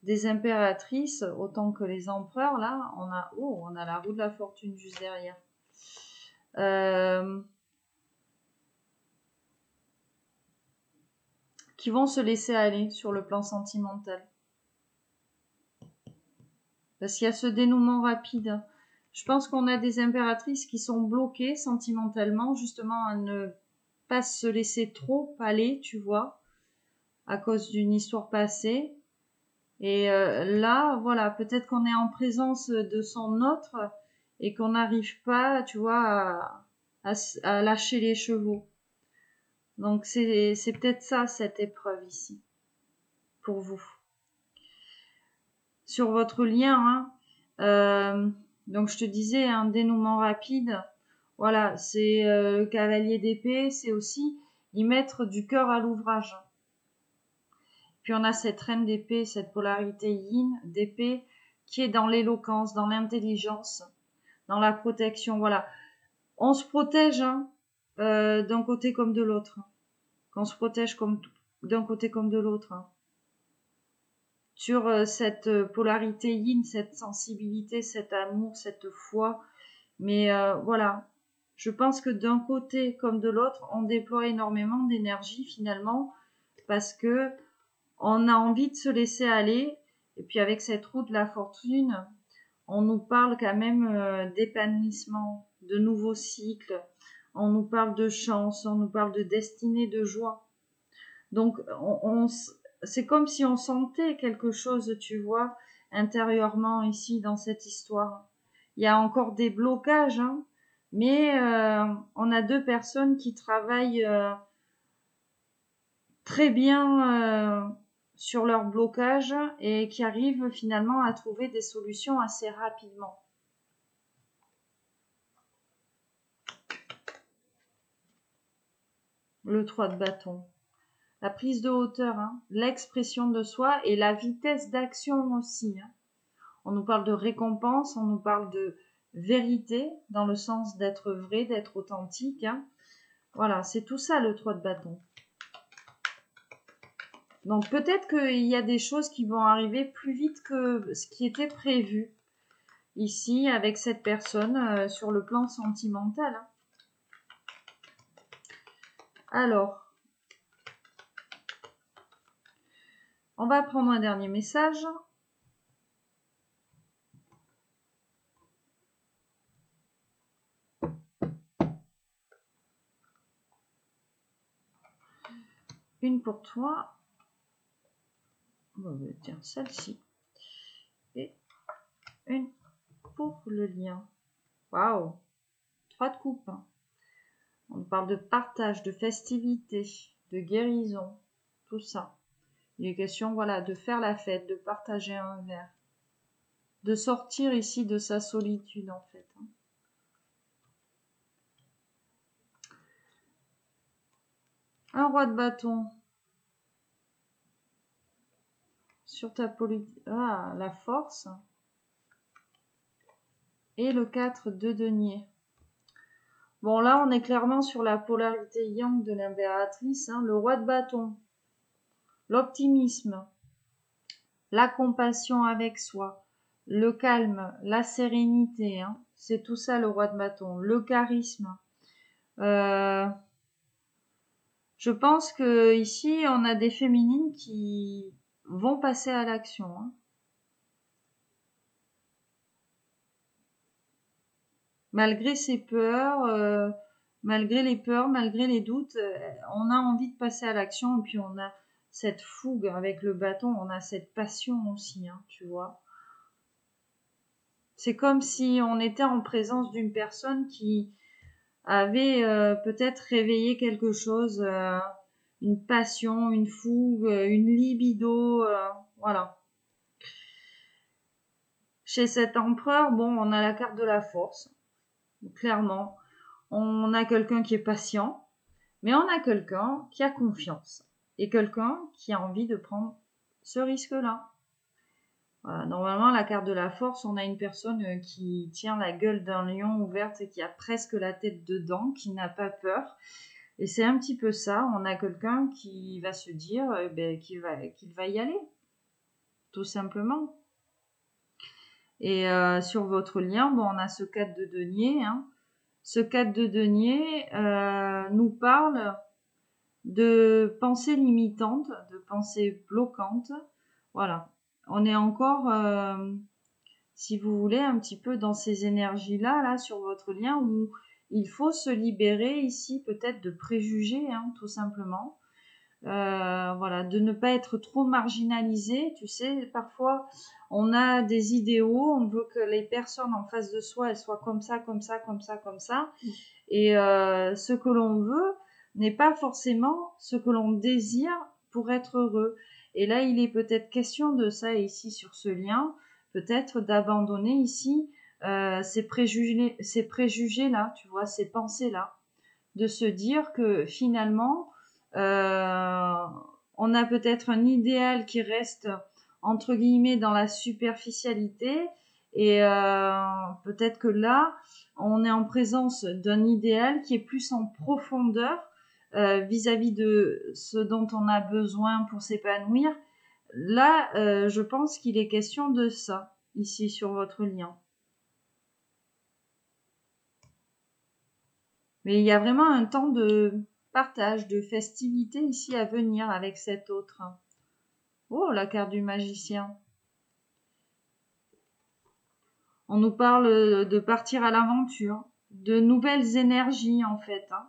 des impératrices autant que les empereurs. Là, on a la roue de la fortune juste derrière. Qui vont se laisser aller sur le plan sentimental. Parce qu'il y a ce dénouement rapide. Je pense qu'on a des impératrices qui sont bloquées sentimentalement, justement à ne pas se laisser trop aller, tu vois, à cause d'une histoire passée. Et là, voilà, peut-être qu'on est en présence de son autre et qu'on n'arrive pas, tu vois, à lâcher les chevaux. Donc c'est peut-être ça, cette épreuve ici, pour vous. Sur votre lien, hein, donc je te disais, un dénouement rapide, voilà, c'est le cavalier d'épée, c'est aussi y mettre du cœur à l'ouvrage. Puis on a cette reine d'épée, cette polarité yin d'épée, qui est dans l'éloquence, dans l'intelligence, dans la protection, voilà. On se protège, hein, d'un côté comme de l'autre. On se protège d'un côté comme de l'autre. Hein. Sur cette polarité yin, cette sensibilité, cet amour, cette foi. Mais voilà, je pense que d'un côté comme de l'autre, on déploie énormément d'énergie finalement parce que on a envie de se laisser aller. Et puis avec cette roue de la fortune, on nous parle quand même d'épanouissement, de nouveaux cycles. On nous parle de chance, on nous parle de destinée, de joie. Donc c'est comme si on sentait quelque chose, tu vois, intérieurement ici dans cette histoire. Il y a encore des blocages, hein, mais on a deux personnes qui travaillent très bien sur leur blocage et qui arrivent finalement à trouver des solutions assez rapidement. Le 3 de bâton. La prise de hauteur, hein, l'expression de soi et la vitesse d'action aussi. Hein. On nous parle de récompense, on nous parle de vérité, dans le sens d'être vrai, d'être authentique. Hein. Voilà, c'est tout ça le 3 de bâton. Donc peut-être qu'il y a des choses qui vont arriver plus vite que ce qui était prévu ici avec cette personne sur le plan sentimental. Hein. Alors, on va prendre un dernier message. Une pour toi. On va dire celle-ci. Et une pour le lien. Waouh! 3 de coupe. Hein. On parle de partage, de festivité, de guérison, tout ça. Il est question, voilà, de faire la fête, de partager un verre. De sortir ici de sa solitude, en fait. Hein. Un roi de bâton. Sur ta politique. Ah, la force. Et le 4 de denier. Bon, là, on est clairement sur la polarité yang de l'impératrice. Hein, le roi de bâton. L'optimisme. La compassion avec soi. le calme, la sérénité, hein. C'est tout ça le roi de bâton, le charisme. Je pense que ici on a des féminines qui vont passer à l'action, hein. Malgré ses peurs, malgré les peurs, malgré les doutes, on a envie de passer à l'action et puis on a cette fougue avec le bâton, on a cette passion aussi, hein, tu vois. C'est comme si on était en présence d'une personne qui avait peut-être réveillé quelque chose, une passion, une fougue, une libido, voilà. Chez cet empereur, bon, on a la carte de la force, clairement. On a quelqu'un qui est patient, mais on a quelqu'un qui a confiance et quelqu'un qui a envie de prendre ce risque-là. Voilà, normalement, la carte de la force, on a une personne qui tient la gueule d'un lion ouverte et qui a presque la tête dedans, qui n'a pas peur. Et c'est un petit peu ça, on a quelqu'un qui va se dire qu'il va y aller, tout simplement. Et sur votre lien, bon, on a ce 4 de denier, hein. Ce 4 de denier nous parle de pensées limitantes, de pensées bloquantes. Voilà. On est encore, si vous voulez, un petit peu dans ces énergies-là, là, sur votre lien, où il faut se libérer ici peut-être de préjugés, hein, tout simplement. Voilà, de ne pas être trop marginalisé. Tu sais, parfois, on a des idéaux, on veut que les personnes en face de soi, elles soient comme ça, comme ça, comme ça, comme ça. Et ce que l'on veut n'est pas forcément ce que l'on désire pour être heureux. Et là, il est peut-être question de ça ici sur ce lien, peut-être d'abandonner ici ces préjugés-là, tu vois, ces pensées-là, de se dire que finalement, on a peut-être un idéal qui reste entre guillemets dans la superficialité et peut-être que là, on est en présence d'un idéal qui est plus en profondeur vis-à-vis de ce dont on a besoin pour s'épanouir. Là, je pense qu'il est question de ça, ici sur votre lien. Mais il y a vraiment un temps de partage, de festivité ici à venir avec cet autre. Oh, la carte du magicien. On nous parle de partir à l'aventure, de nouvelles énergies en fait, hein.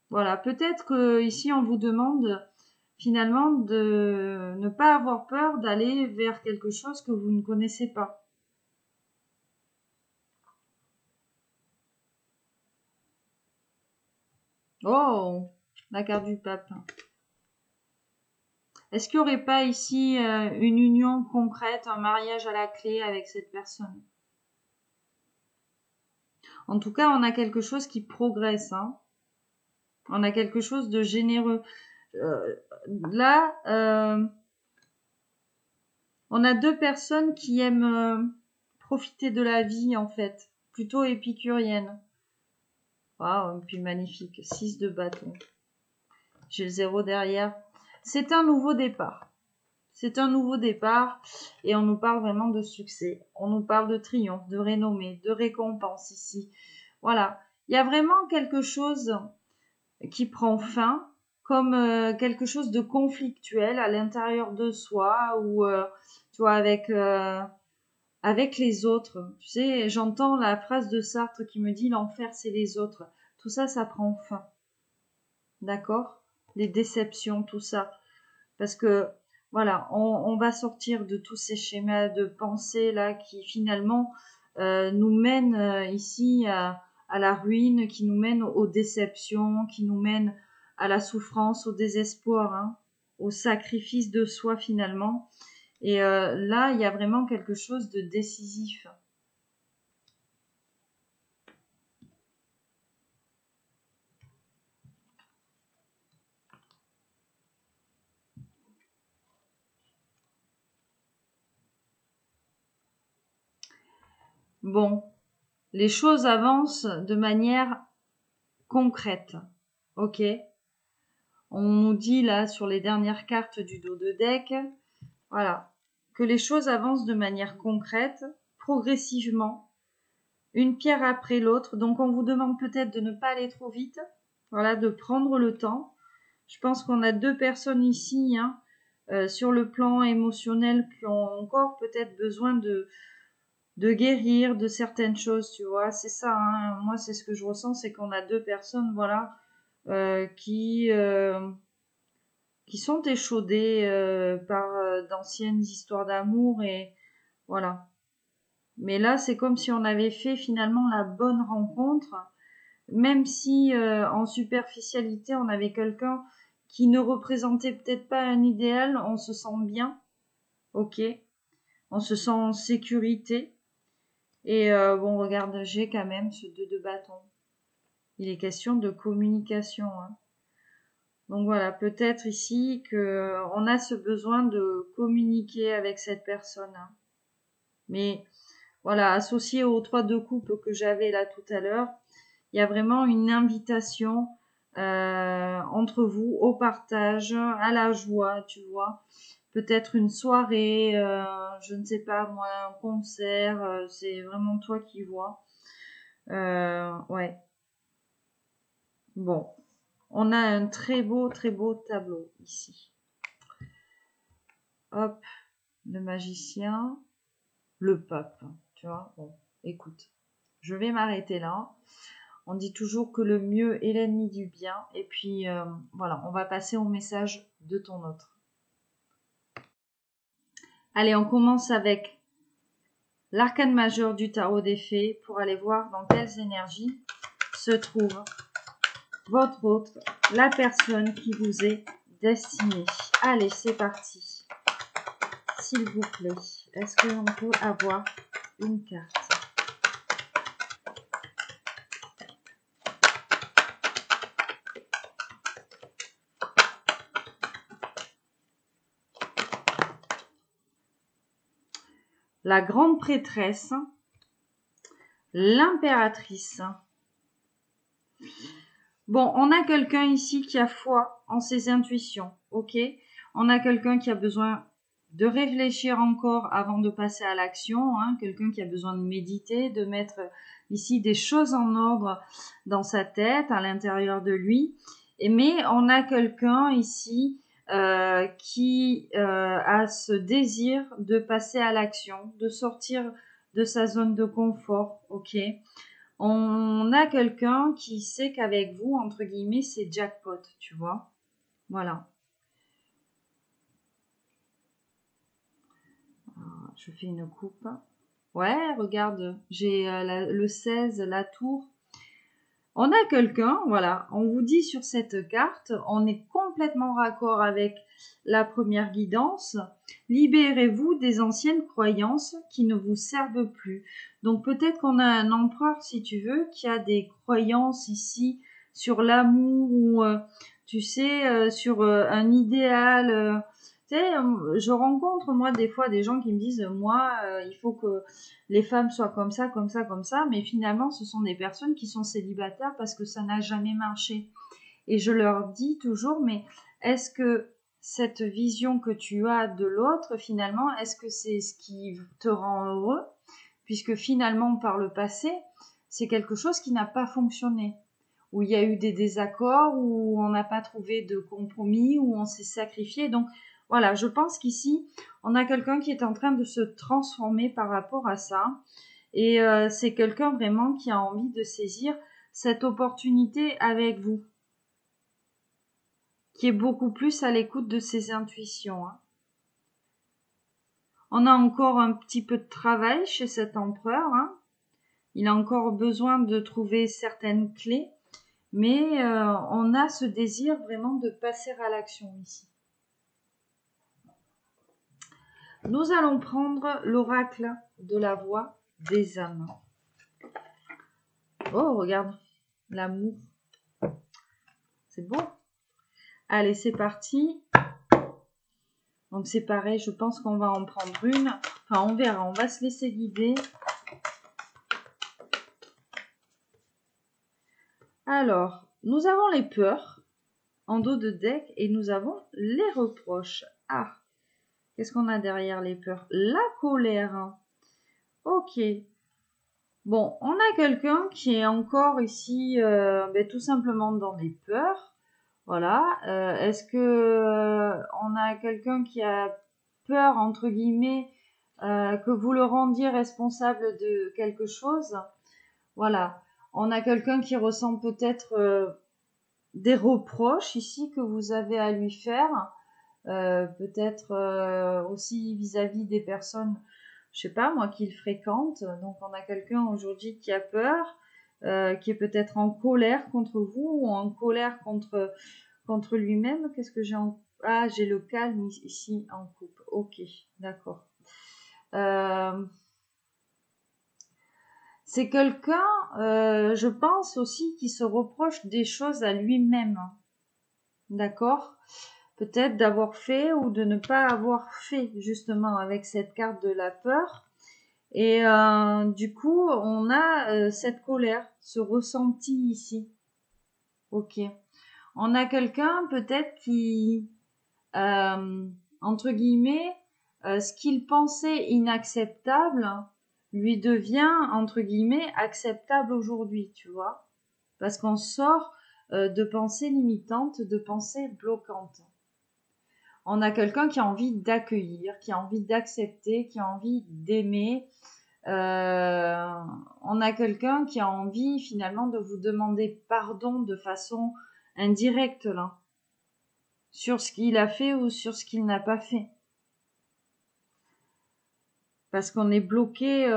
Voilà, peut-être que ici on vous demande finalement de ne pas avoir peur d'aller vers quelque chose que vous ne connaissez pas. Oh, la carte du pape. Est-ce qu'il n'y aurait pas ici une union concrète, un mariage à la clé avec cette personne? En tout cas, on a quelque chose qui progresse, hein. On a quelque chose de généreux. Là, on a deux personnes qui aiment profiter de la vie, en fait, plutôt épicurienne. Waouh, puis magnifique, 6 de bâton. J'ai le 0 derrière. C'est un nouveau départ. C'est un nouveau départ et on nous parle vraiment de succès. On nous parle de triomphe, de renommée, de récompense ici. Voilà. Il y a vraiment quelque chose qui prend fin, comme quelque chose de conflictuel à l'intérieur de soi ou tu vois avec les autres. Tu sais, j'entends la phrase de Sartre qui me dit l'enfer c'est les autres. Tout ça, ça prend fin. D'accord? Les déceptions, tout ça. Parce que voilà, on va sortir de tous ces schémas de pensée là qui finalement nous mènent ici à la ruine, qui nous mènent aux déceptions, qui nous mènent à la souffrance, au désespoir, hein, au sacrifice de soi finalement. Et là, il y a vraiment quelque chose de décisif. Bon, les choses avancent de manière concrète, ok? On nous dit là sur les dernières cartes du dos de deck, voilà, que les choses avancent de manière concrète, progressivement, une pierre après l'autre. Donc on vous demande peut-être de ne pas aller trop vite, voilà, de prendre le temps. Je pense qu'on a 2 personnes ici, hein, sur le plan émotionnel, qui ont encore peut-être besoin de guérir de certaines choses, tu vois. C'est ça, hein. Moi, c'est ce que je ressens, c'est qu'on a 2 personnes, voilà, qui sont échaudées par d'anciennes histoires d'amour et voilà. Mais là, c'est comme si on avait fait finalement la bonne rencontre, même si en superficialité, on avait quelqu'un qui ne représentait peut-être pas un idéal, on se sent bien, ok, on se sent en sécurité. Et bon, regarde, j'ai quand même ce 2 de bâton. Il est question de communication, hein. Donc voilà, peut-être ici que on a ce besoin de communiquer avec cette personne, hein. Mais voilà, associé aux 3 de coupe que j'avais là tout à l'heure, il y a vraiment une invitation entre vous au partage, à la joie, tu vois. Peut-être une soirée, je ne sais pas moi, un concert, c'est vraiment toi qui vois. Ouais. Bon, on a un très beau tableau ici. Hop, le magicien, le pape, tu vois. Bon, écoute, je vais m'arrêter là. On dit toujours que le mieux est l'ennemi du bien. Et puis, voilà, on va passer au message de ton autre. Allez, on commence avec l'arcane majeur du tarot des fées pour aller voir dans quelles énergies se trouve votre autre, la personne qui vous est destinée. Allez, c'est parti. S'il vous plaît, est-ce qu'on peut avoir une carte? La grande prêtresse, l'impératrice. Bon, on a quelqu'un ici qui a foi en ses intuitions, ok? On a quelqu'un qui a besoin de réfléchir encore avant de passer à l'action, hein? Quelqu'un qui a besoin de méditer, de mettre ici des choses en ordre dans sa tête, à l'intérieur de lui. Mais on a quelqu'un ici qui a ce désir de passer à l'action, de sortir de sa zone de confort, ok? On a quelqu'un qui sait qu'avec vous, entre guillemets, c'est jackpot, tu vois. Voilà. Je fais une coupe. Ouais, regarde, j'ai le 16, la tour. On a quelqu'un, voilà, on vous dit sur cette carte, on est complètement raccord avec la première guidance. Libérez-vous des anciennes croyances qui ne vous servent plus. Donc peut-être qu'on a un empereur, si tu veux, qui a des croyances ici sur l'amour ou, tu sais, sur un idéal. Tu sais, je rencontre moi des fois des gens qui me disent, moi, il faut que les femmes soient comme ça, comme ça, comme ça, mais finalement, ce sont des personnes qui sont célibataires parce que ça n'a jamais marché. Et je leur dis toujours, mais est-ce que cette vision que tu as de l'autre, finalement, est-ce que c'est ce qui te rend heureux? Puisque finalement, par le passé, c'est quelque chose qui n'a pas fonctionné, où il y a eu des désaccords, où on n'a pas trouvé de compromis, où on s'est sacrifié. Donc, voilà, je pense qu'ici, on a quelqu'un qui est en train de se transformer par rapport à ça. Et c'est quelqu'un vraiment qui a envie de saisir cette opportunité avec vous, qui est beaucoup plus à l'écoute de ses intuitions, hein. On a encore un petit peu de travail chez cet empereur, hein. Il a encore besoin de trouver certaines clés, mais on a ce désir vraiment de passer à l'action ici. Nous allons prendre l'oracle de la voix des âmes. Oh, regarde, l'amour. C'est beau. Allez, c'est parti. Donc c'est pareil, je pense qu'on va en prendre une. Enfin, on verra, on va se laisser guider. Alors, nous avons les peurs en dos de deck et nous avons les reproches. Ah, Qu'est-ce qu'on a derrière les peurs? La colère. Ok. Bon, on a quelqu'un qui est encore ici, tout simplement dans des peurs. Voilà. Est-ce que on a quelqu'un qui a peur, entre guillemets, que vous le rendiez responsable de quelque chose? Voilà. On a quelqu'un qui ressent peut-être des reproches ici que vous avez à lui faire. Peut-être aussi vis-à-vis des personnes, je sais pas moi, qu'il fréquente. Donc on a quelqu'un aujourd'hui qui a peur, qui est peut-être en colère contre vous ou en colère contre lui-même. Qu'est-ce que j'ai en... Ah, j'ai le calme ici en coupe. Ok, d'accord. C'est quelqu'un, je pense aussi, qui se reproche des choses à lui-même. D'accord? Peut-être d'avoir fait ou de ne pas avoir fait, justement, avec cette carte de la peur. Et du coup, on a cette colère, ce ressenti ici. Ok. On a quelqu'un peut-être qui, entre guillemets, ce qu'il pensait inacceptable lui devient, entre guillemets, acceptable aujourd'hui, tu vois. Parce qu'on sort de pensées limitantes, de pensées bloquantes. On a quelqu'un qui a envie d'accueillir, qui a envie d'accepter, qui a envie d'aimer. On a quelqu'un qui a envie finalement de vous demander pardon de façon indirecte là, sur ce qu'il a fait ou sur ce qu'il n'a pas fait. Parce qu'on est bloqué,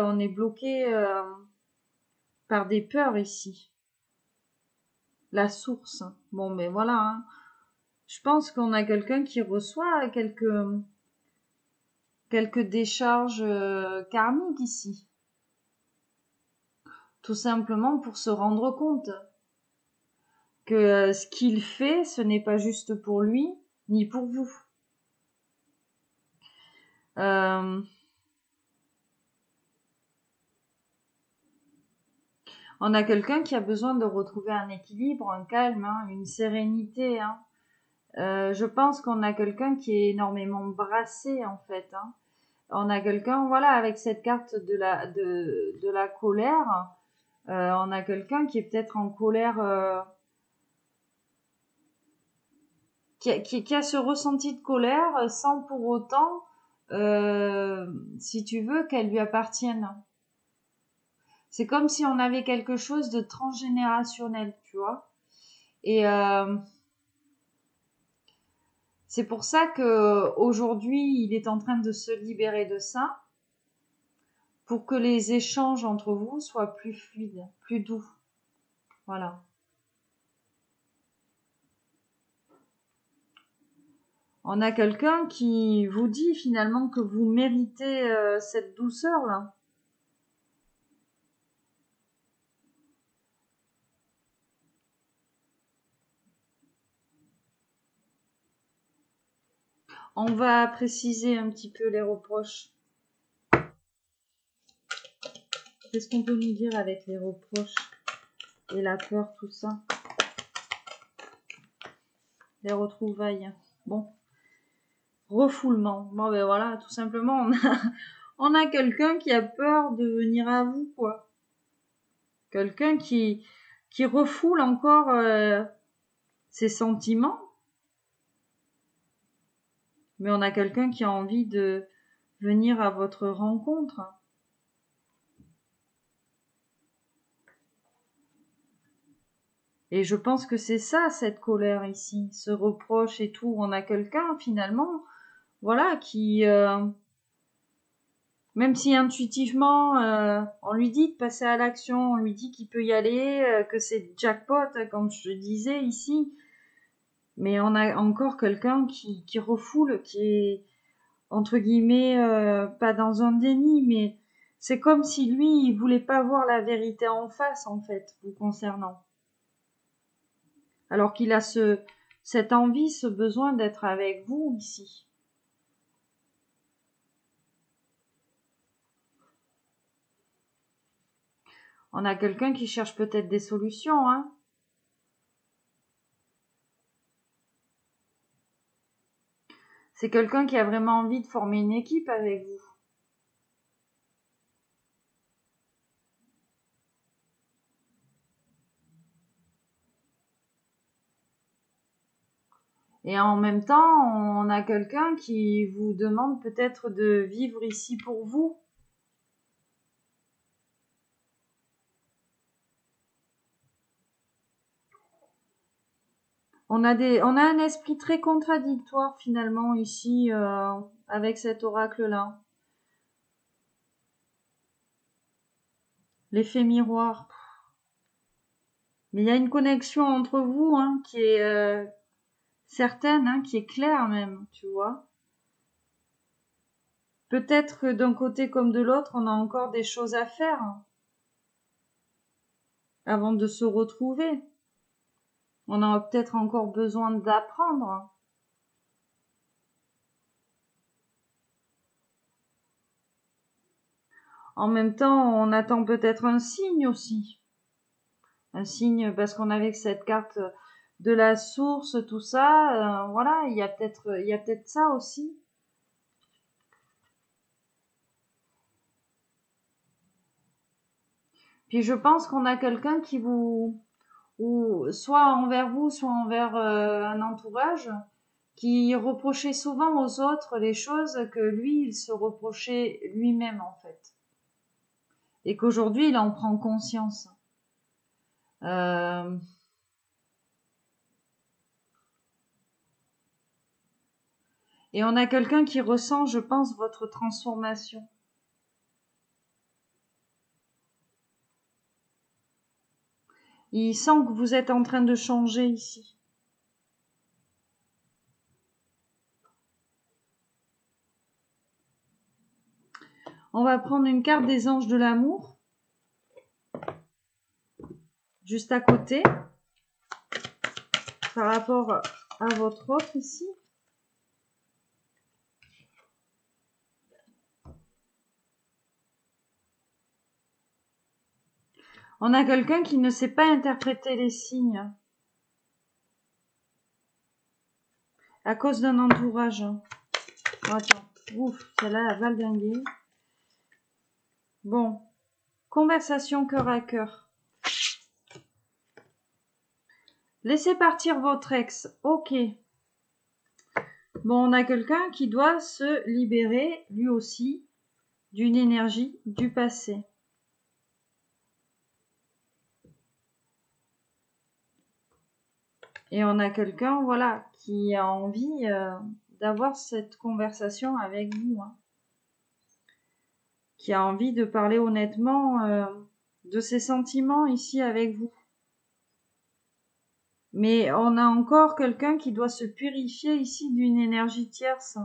par des peurs ici. La source. Bon, mais voilà. Hein. Je pense qu'on a quelqu'un qui reçoit quelques décharges karmiques ici. Tout simplement pour se rendre compte que ce qu'il fait, ce n'est pas juste pour lui, ni pour vous. On a quelqu'un qui a besoin de retrouver un équilibre, un calme, hein, une sérénité. Hein. Je pense qu'on a quelqu'un qui est énormément brassé en fait. Hein. On a quelqu'un, voilà, avec cette carte de la colère, on a quelqu'un qui est peut-être en colère, qui a ce ressenti de colère sans pour autant, si tu veux, qu'elle lui appartienne. C'est comme si on avait quelque chose de transgénérationnel, tu vois. Et c'est pour ça que aujourd'hui, il est en train de se libérer de ça, pour que les échanges entre vous soient plus fluides, plus doux. Voilà. On a quelqu'un qui vous dit finalement que vous méritez cette douceur-là. On va préciser un petit peu les reproches. Qu'est-ce qu'on peut nous dire avec les reproches et la peur, tout ça? Les retrouvailles. Bon. Refoulement. Bon, ben voilà, tout simplement, on a quelqu'un qui a peur de venir à vous, quoi. Quelqu'un qui refoule encore ses sentiments. Mais on a quelqu'un qui a envie de venir à votre rencontre. Et je pense que c'est ça, cette colère ici, ce reproche et tout. On a quelqu'un, finalement, voilà, qui, même si intuitivement, on lui dit de passer à l'action, on lui dit qu'il peut y aller, que c'est jackpot, comme je te disais ici, mais on a encore quelqu'un qui refoule, qui est, entre guillemets, pas dans un déni, mais c'est comme si lui, il voulait pas voir la vérité en face, en fait, vous concernant. Alors qu'il a cette envie, ce besoin d'être avec vous ici. On a quelqu'un qui cherche peut-être des solutions, hein. C'est quelqu'un qui a vraiment envie de former une équipe avec vous. Et en même temps, on a quelqu'un qui vous demande peut-être de vivre ici pour vous. On a un esprit très contradictoire finalement ici avec cet oracle-là. L'effet miroir. Mais il y a une connexion entre vous qui est certaine, qui est claire même, tu vois. Peut-être que d'un côté comme de l'autre, on a encore des choses à faire avant de se retrouver. On a peut-être encore besoin d'apprendre. En même temps, on attend peut-être un signe aussi. Un signe parce qu'on avait cette carte de la source, tout ça. Voilà, il y a peut-être ça aussi. Puis je pense qu'on a quelqu'un qui vous, ou soit envers vous, soit envers un entourage, qui reprochait souvent aux autres les choses que lui, il se reprochait lui-même en fait. Et qu'aujourd'hui, il en prend conscience. Et on a quelqu'un qui ressent, je pense, votre transformation. Il sent que vous êtes en train de changer ici. On va prendre une carte des anges de l'amour. Juste à côté. Par rapport à votre offre ici. On a quelqu'un qui ne sait pas interpréter les signes. À cause d'un entourage. Oh, attends. Ouf, celle-là, elle va le dinguer. Bon. Conversation cœur à cœur. Laissez partir votre ex. Ok. Bon, on a quelqu'un qui doit se libérer, lui aussi, d'une énergie du passé. Et on a quelqu'un, voilà, qui a envie d'avoir cette conversation avec vous. Qui a envie de parler honnêtement de ses sentiments ici avec vous. Mais on a encore quelqu'un qui doit se purifier ici d'une énergie tierce.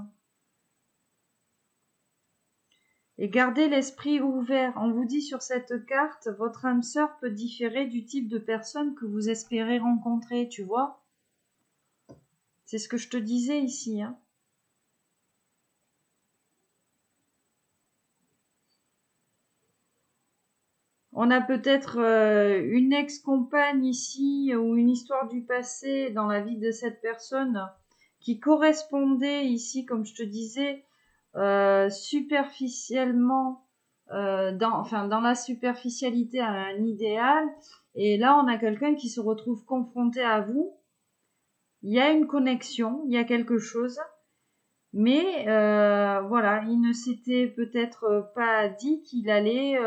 Et gardez l'esprit ouvert. On vous dit sur cette carte, votre âme sœur peut différer du type de personne que vous espérez rencontrer, tu vois. C'est ce que je te disais ici. On a peut-être une ex-compagne ici ou une histoire du passé dans la vie de cette personne qui correspondait ici, comme je te disais, superficiellement, dans la superficialité à un idéal. Et là, on a quelqu'un qui se retrouve confronté à vous. Il y a une connexion, il y a quelque chose. Mais voilà, il ne s'était peut-être pas dit qu'il allait...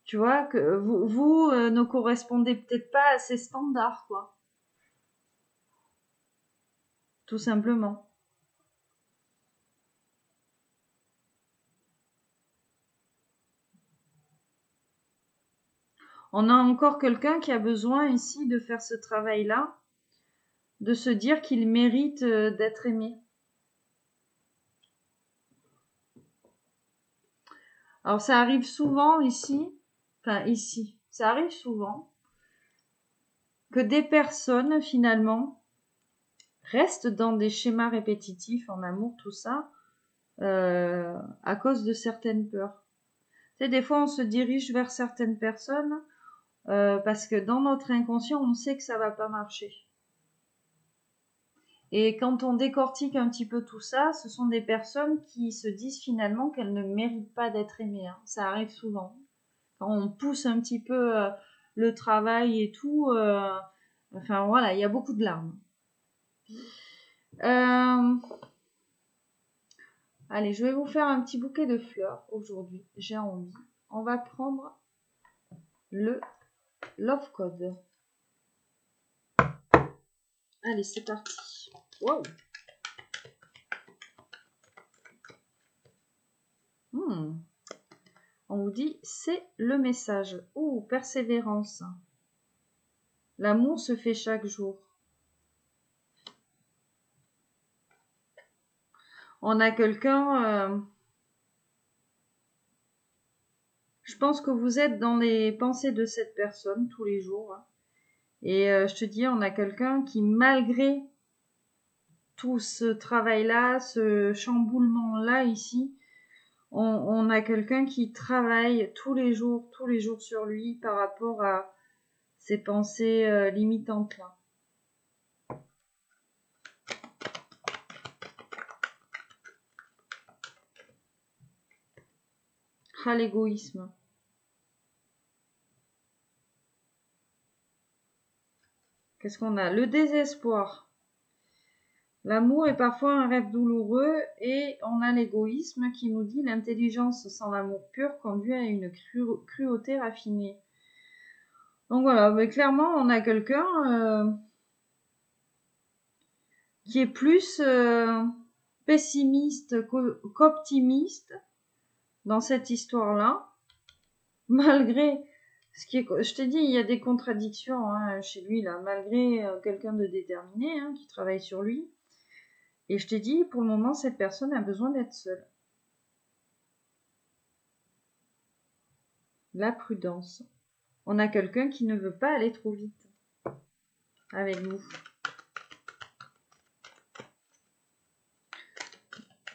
tu vois, que vous ne correspondez peut-être pas à ces standards, quoi. Tout simplement. On a encore quelqu'un qui a besoin ici de faire ce travail-là, de se dire qu'il mérite d'être aimé. Alors ça arrive souvent ici, ça arrive souvent que des personnes finalement restent dans des schémas répétitifs en amour, tout ça, à cause de certaines peurs. Tu sais, des fois on se dirige vers certaines personnes parce que dans notre inconscient, on sait que ça va pas marcher. Et quand on décortique un petit peu tout ça, ce sont des personnes qui se disent finalement qu'elles ne méritent pas d'être aimées. Hein. Ça arrive souvent. Quand on pousse un petit peu le travail et tout, enfin voilà, il y a beaucoup de larmes. Allez, je vais vous faire un petit bouquet de fleurs aujourd'hui. J'ai envie. On va prendre le Love Code. Allez, c'est parti. Wow. On vous dit, c'est le message. Oh, persévérance. L'amour se fait chaque jour. On a quelqu'un... je pense que vous êtes dans les pensées de cette personne tous les jours. Et je te dis, on a quelqu'un qui, malgré tout ce travail-là, ce chamboulement-là ici, on a quelqu'un qui travaille tous les jours sur lui par rapport à ces pensées limitantes-là. Ah, l'égoïsme. Qu'est-ce qu'on a? Le désespoir. L'amour est parfois un rêve douloureux et on a l'égoïsme qui nous dit l'intelligence sans l'amour pur conduit à une cruauté raffinée. Donc voilà, mais clairement on a quelqu'un qui est plus pessimiste qu'optimiste dans cette histoire-là, malgré ce qui est, je t'ai dit, il y a des contradictions hein, chez lui là, malgré quelqu'un de déterminé hein, qui travaille sur lui. Et je t'ai dit, pour le moment, cette personne a besoin d'être seule. La prudence. On a quelqu'un qui ne veut pas aller trop vite avec vous.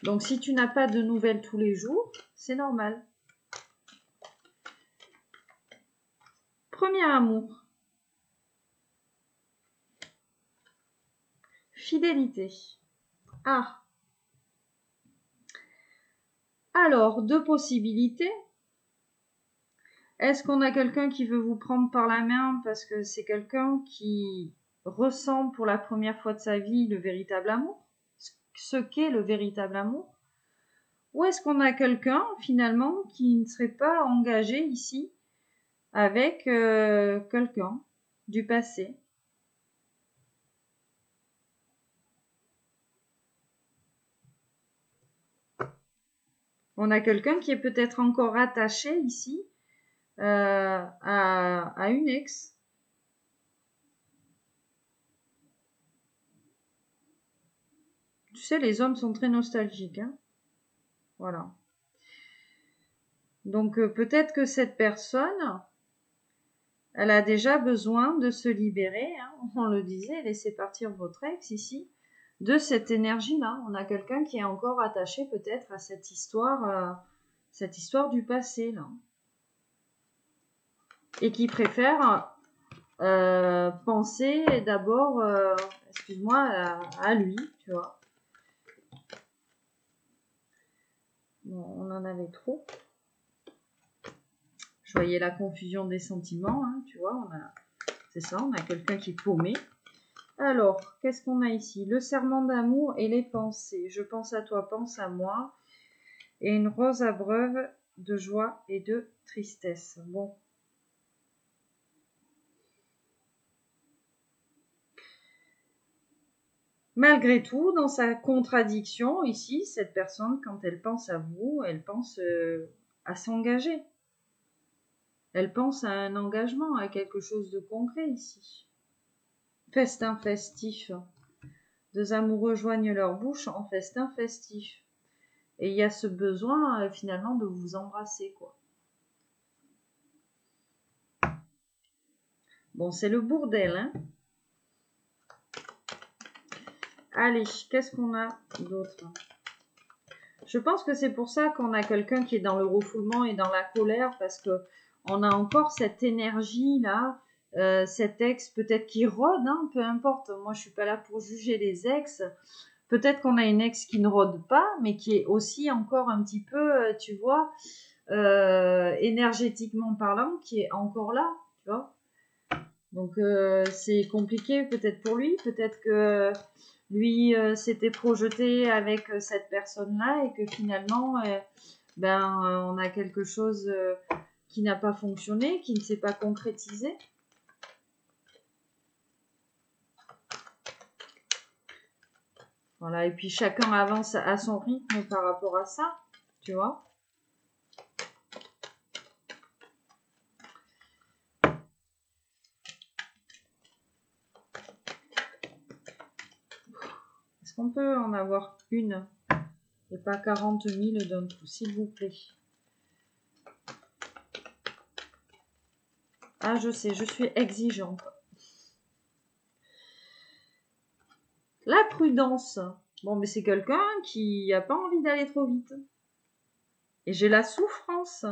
Donc, si tu n'as pas de nouvelles tous les jours, c'est normal. Premier amour. Fidélité. Ah. Alors, deux possibilités. Est-ce qu'on a quelqu'un qui veut vous prendre par la main parce que c'est quelqu'un qui ressent pour la première fois de sa vie le véritable amour, ce qu'est le véritable amour? Ou est-ce qu'on a quelqu'un finalement qui ne serait pas engagé ici avec quelqu'un du passé? On a quelqu'un qui est peut-être encore attaché ici à une ex. Tu sais, les hommes sont très nostalgiques. Hein, voilà. Donc peut-être que cette personne, elle a déjà besoin de se libérer. Hein, on le disait, laissez partir votre ex ici. De cette énergie-là. On a quelqu'un qui est encore attaché peut-être à cette histoire du passé, là. Et qui préfère penser d'abord, excuse-moi, à lui, tu vois. Bon, on en avait trop. Je voyais la confusion des sentiments, hein, tu vois. C'est ça, on a quelqu'un qui est paumé. Alors, qu'est-ce qu'on a ici? Le serment d'amour et les pensées. Je pense à toi, pense à moi. Et une rose abreuve de joie et de tristesse. Bon. Malgré tout, dans sa contradiction, ici, cette personne, quand elle pense à vous, elle pense à s'engager. Elle pense à un engagement, à quelque chose de concret ici. Festin festif. Deux amoureux joignent leurs bouches en festin festif. Et il y a ce besoin, finalement, de vous embrasser, quoi. Bon, c'est le bordel, hein. Allez, qu'est-ce qu'on a d'autre? Je pense que c'est pour ça qu'on a quelqu'un qui est dans le refoulement et dans la colère, parce que on a encore cette énergie-là cet ex, peut-être qu'il rôde, hein, peu importe. Moi, je suis pas là pour juger les ex. Peut-être qu'on a une ex qui ne rôde pas, mais qui est aussi encore un petit peu, tu vois, énergétiquement parlant, qui est encore là, tu vois. Donc c'est compliqué peut-être pour lui, peut-être que lui s'était projeté avec cette personne-là et que finalement, on a quelque chose qui n'a pas fonctionné, qui ne s'est pas concrétisé. Voilà, et puis chacun avance à son rythme par rapport à ça, tu vois. Est-ce qu'on peut en avoir une et pas 40 000 d'un coup, s'il vous plaît? Ah, je sais, je suis exigeante. La prudence. Bon, mais c'est quelqu'un qui n'a pas envie d'aller trop vite. Et j'ai la souffrance.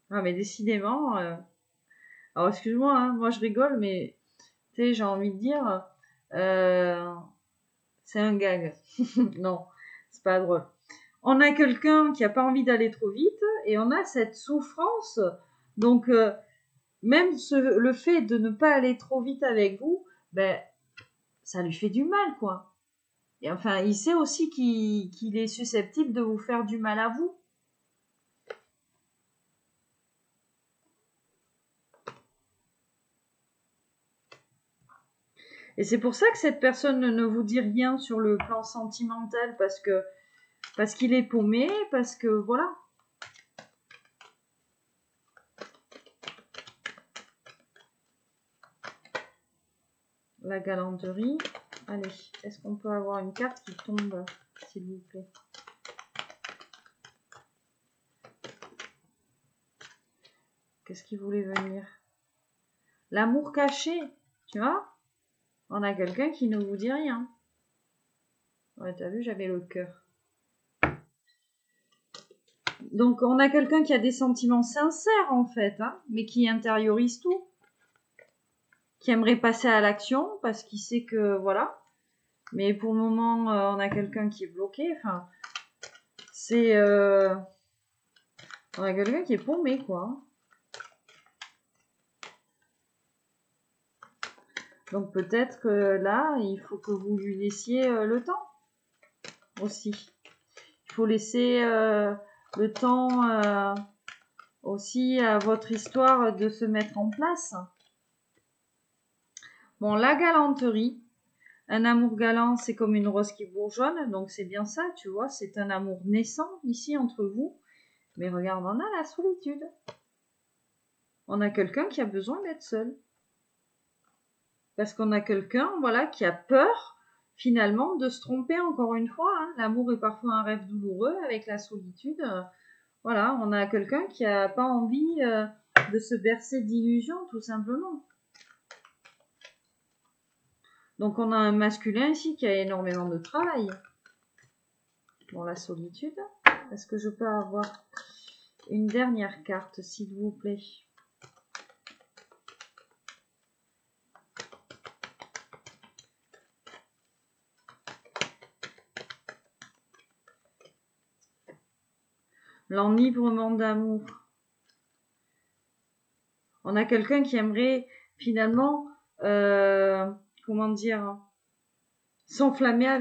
Ah, mais décidément... Alors, excuse-moi, hein, moi je rigole, mais... Tu sais, j'ai envie de dire... c'est un gag. Non, c'est pas drôle. On a quelqu'un qui n'a pas envie d'aller trop vite et on a cette souffrance. Donc, même le fait de ne pas aller trop vite avec vous, ben, ça lui fait du mal, quoi. Et enfin, il sait aussi qu'il est susceptible de vous faire du mal à vous. Et c'est pour ça que cette personne ne vous dit rien sur le plan sentimental, parce qu'il est paumé, parce que voilà. La galanterie. Allez, est-ce qu'on peut avoir une carte qui tombe, s'il vous plaît? Qu'est-ce qui voulait venir? L'amour caché, tu vois? On a quelqu'un qui ne vous dit rien. Ouais, t'as vu, j'avais le cœur. Donc, on a quelqu'un qui a des sentiments sincères, en fait, hein, mais qui intériorise tout. Qui aimerait passer à l'action, parce qu'il sait que, voilà. Mais pour le moment, on a quelqu'un qui est bloqué. Enfin, c'est... on a quelqu'un qui est paumé, quoi. Donc, peut-être que là, il faut que vous lui laissiez le temps. Aussi. Il faut laisser le temps aussi à votre histoire de se mettre en place. Bon, la galanterie. Un amour galant, c'est comme une rose qui bourgeonne, donc c'est bien ça, tu vois, c'est un amour naissant ici entre vous. Mais regarde, on a la solitude. On a quelqu'un qui a besoin d'être seul. Parce qu'on a quelqu'un, voilà, qui a peur, finalement, de se tromper encore une fois. Hein. L'amour est parfois un rêve douloureux avec la solitude. Voilà, on a quelqu'un qui n'a pas envie de se bercer d'illusions, tout simplement. Donc on a un masculin ici qui a énormément de travail. Bon, la solitude. Est-ce que je peux avoir une dernière carte, s'il vous plaît? L'enivrement d'amour. On a quelqu'un qui aimerait finalement, comment dire, s'enflammer avec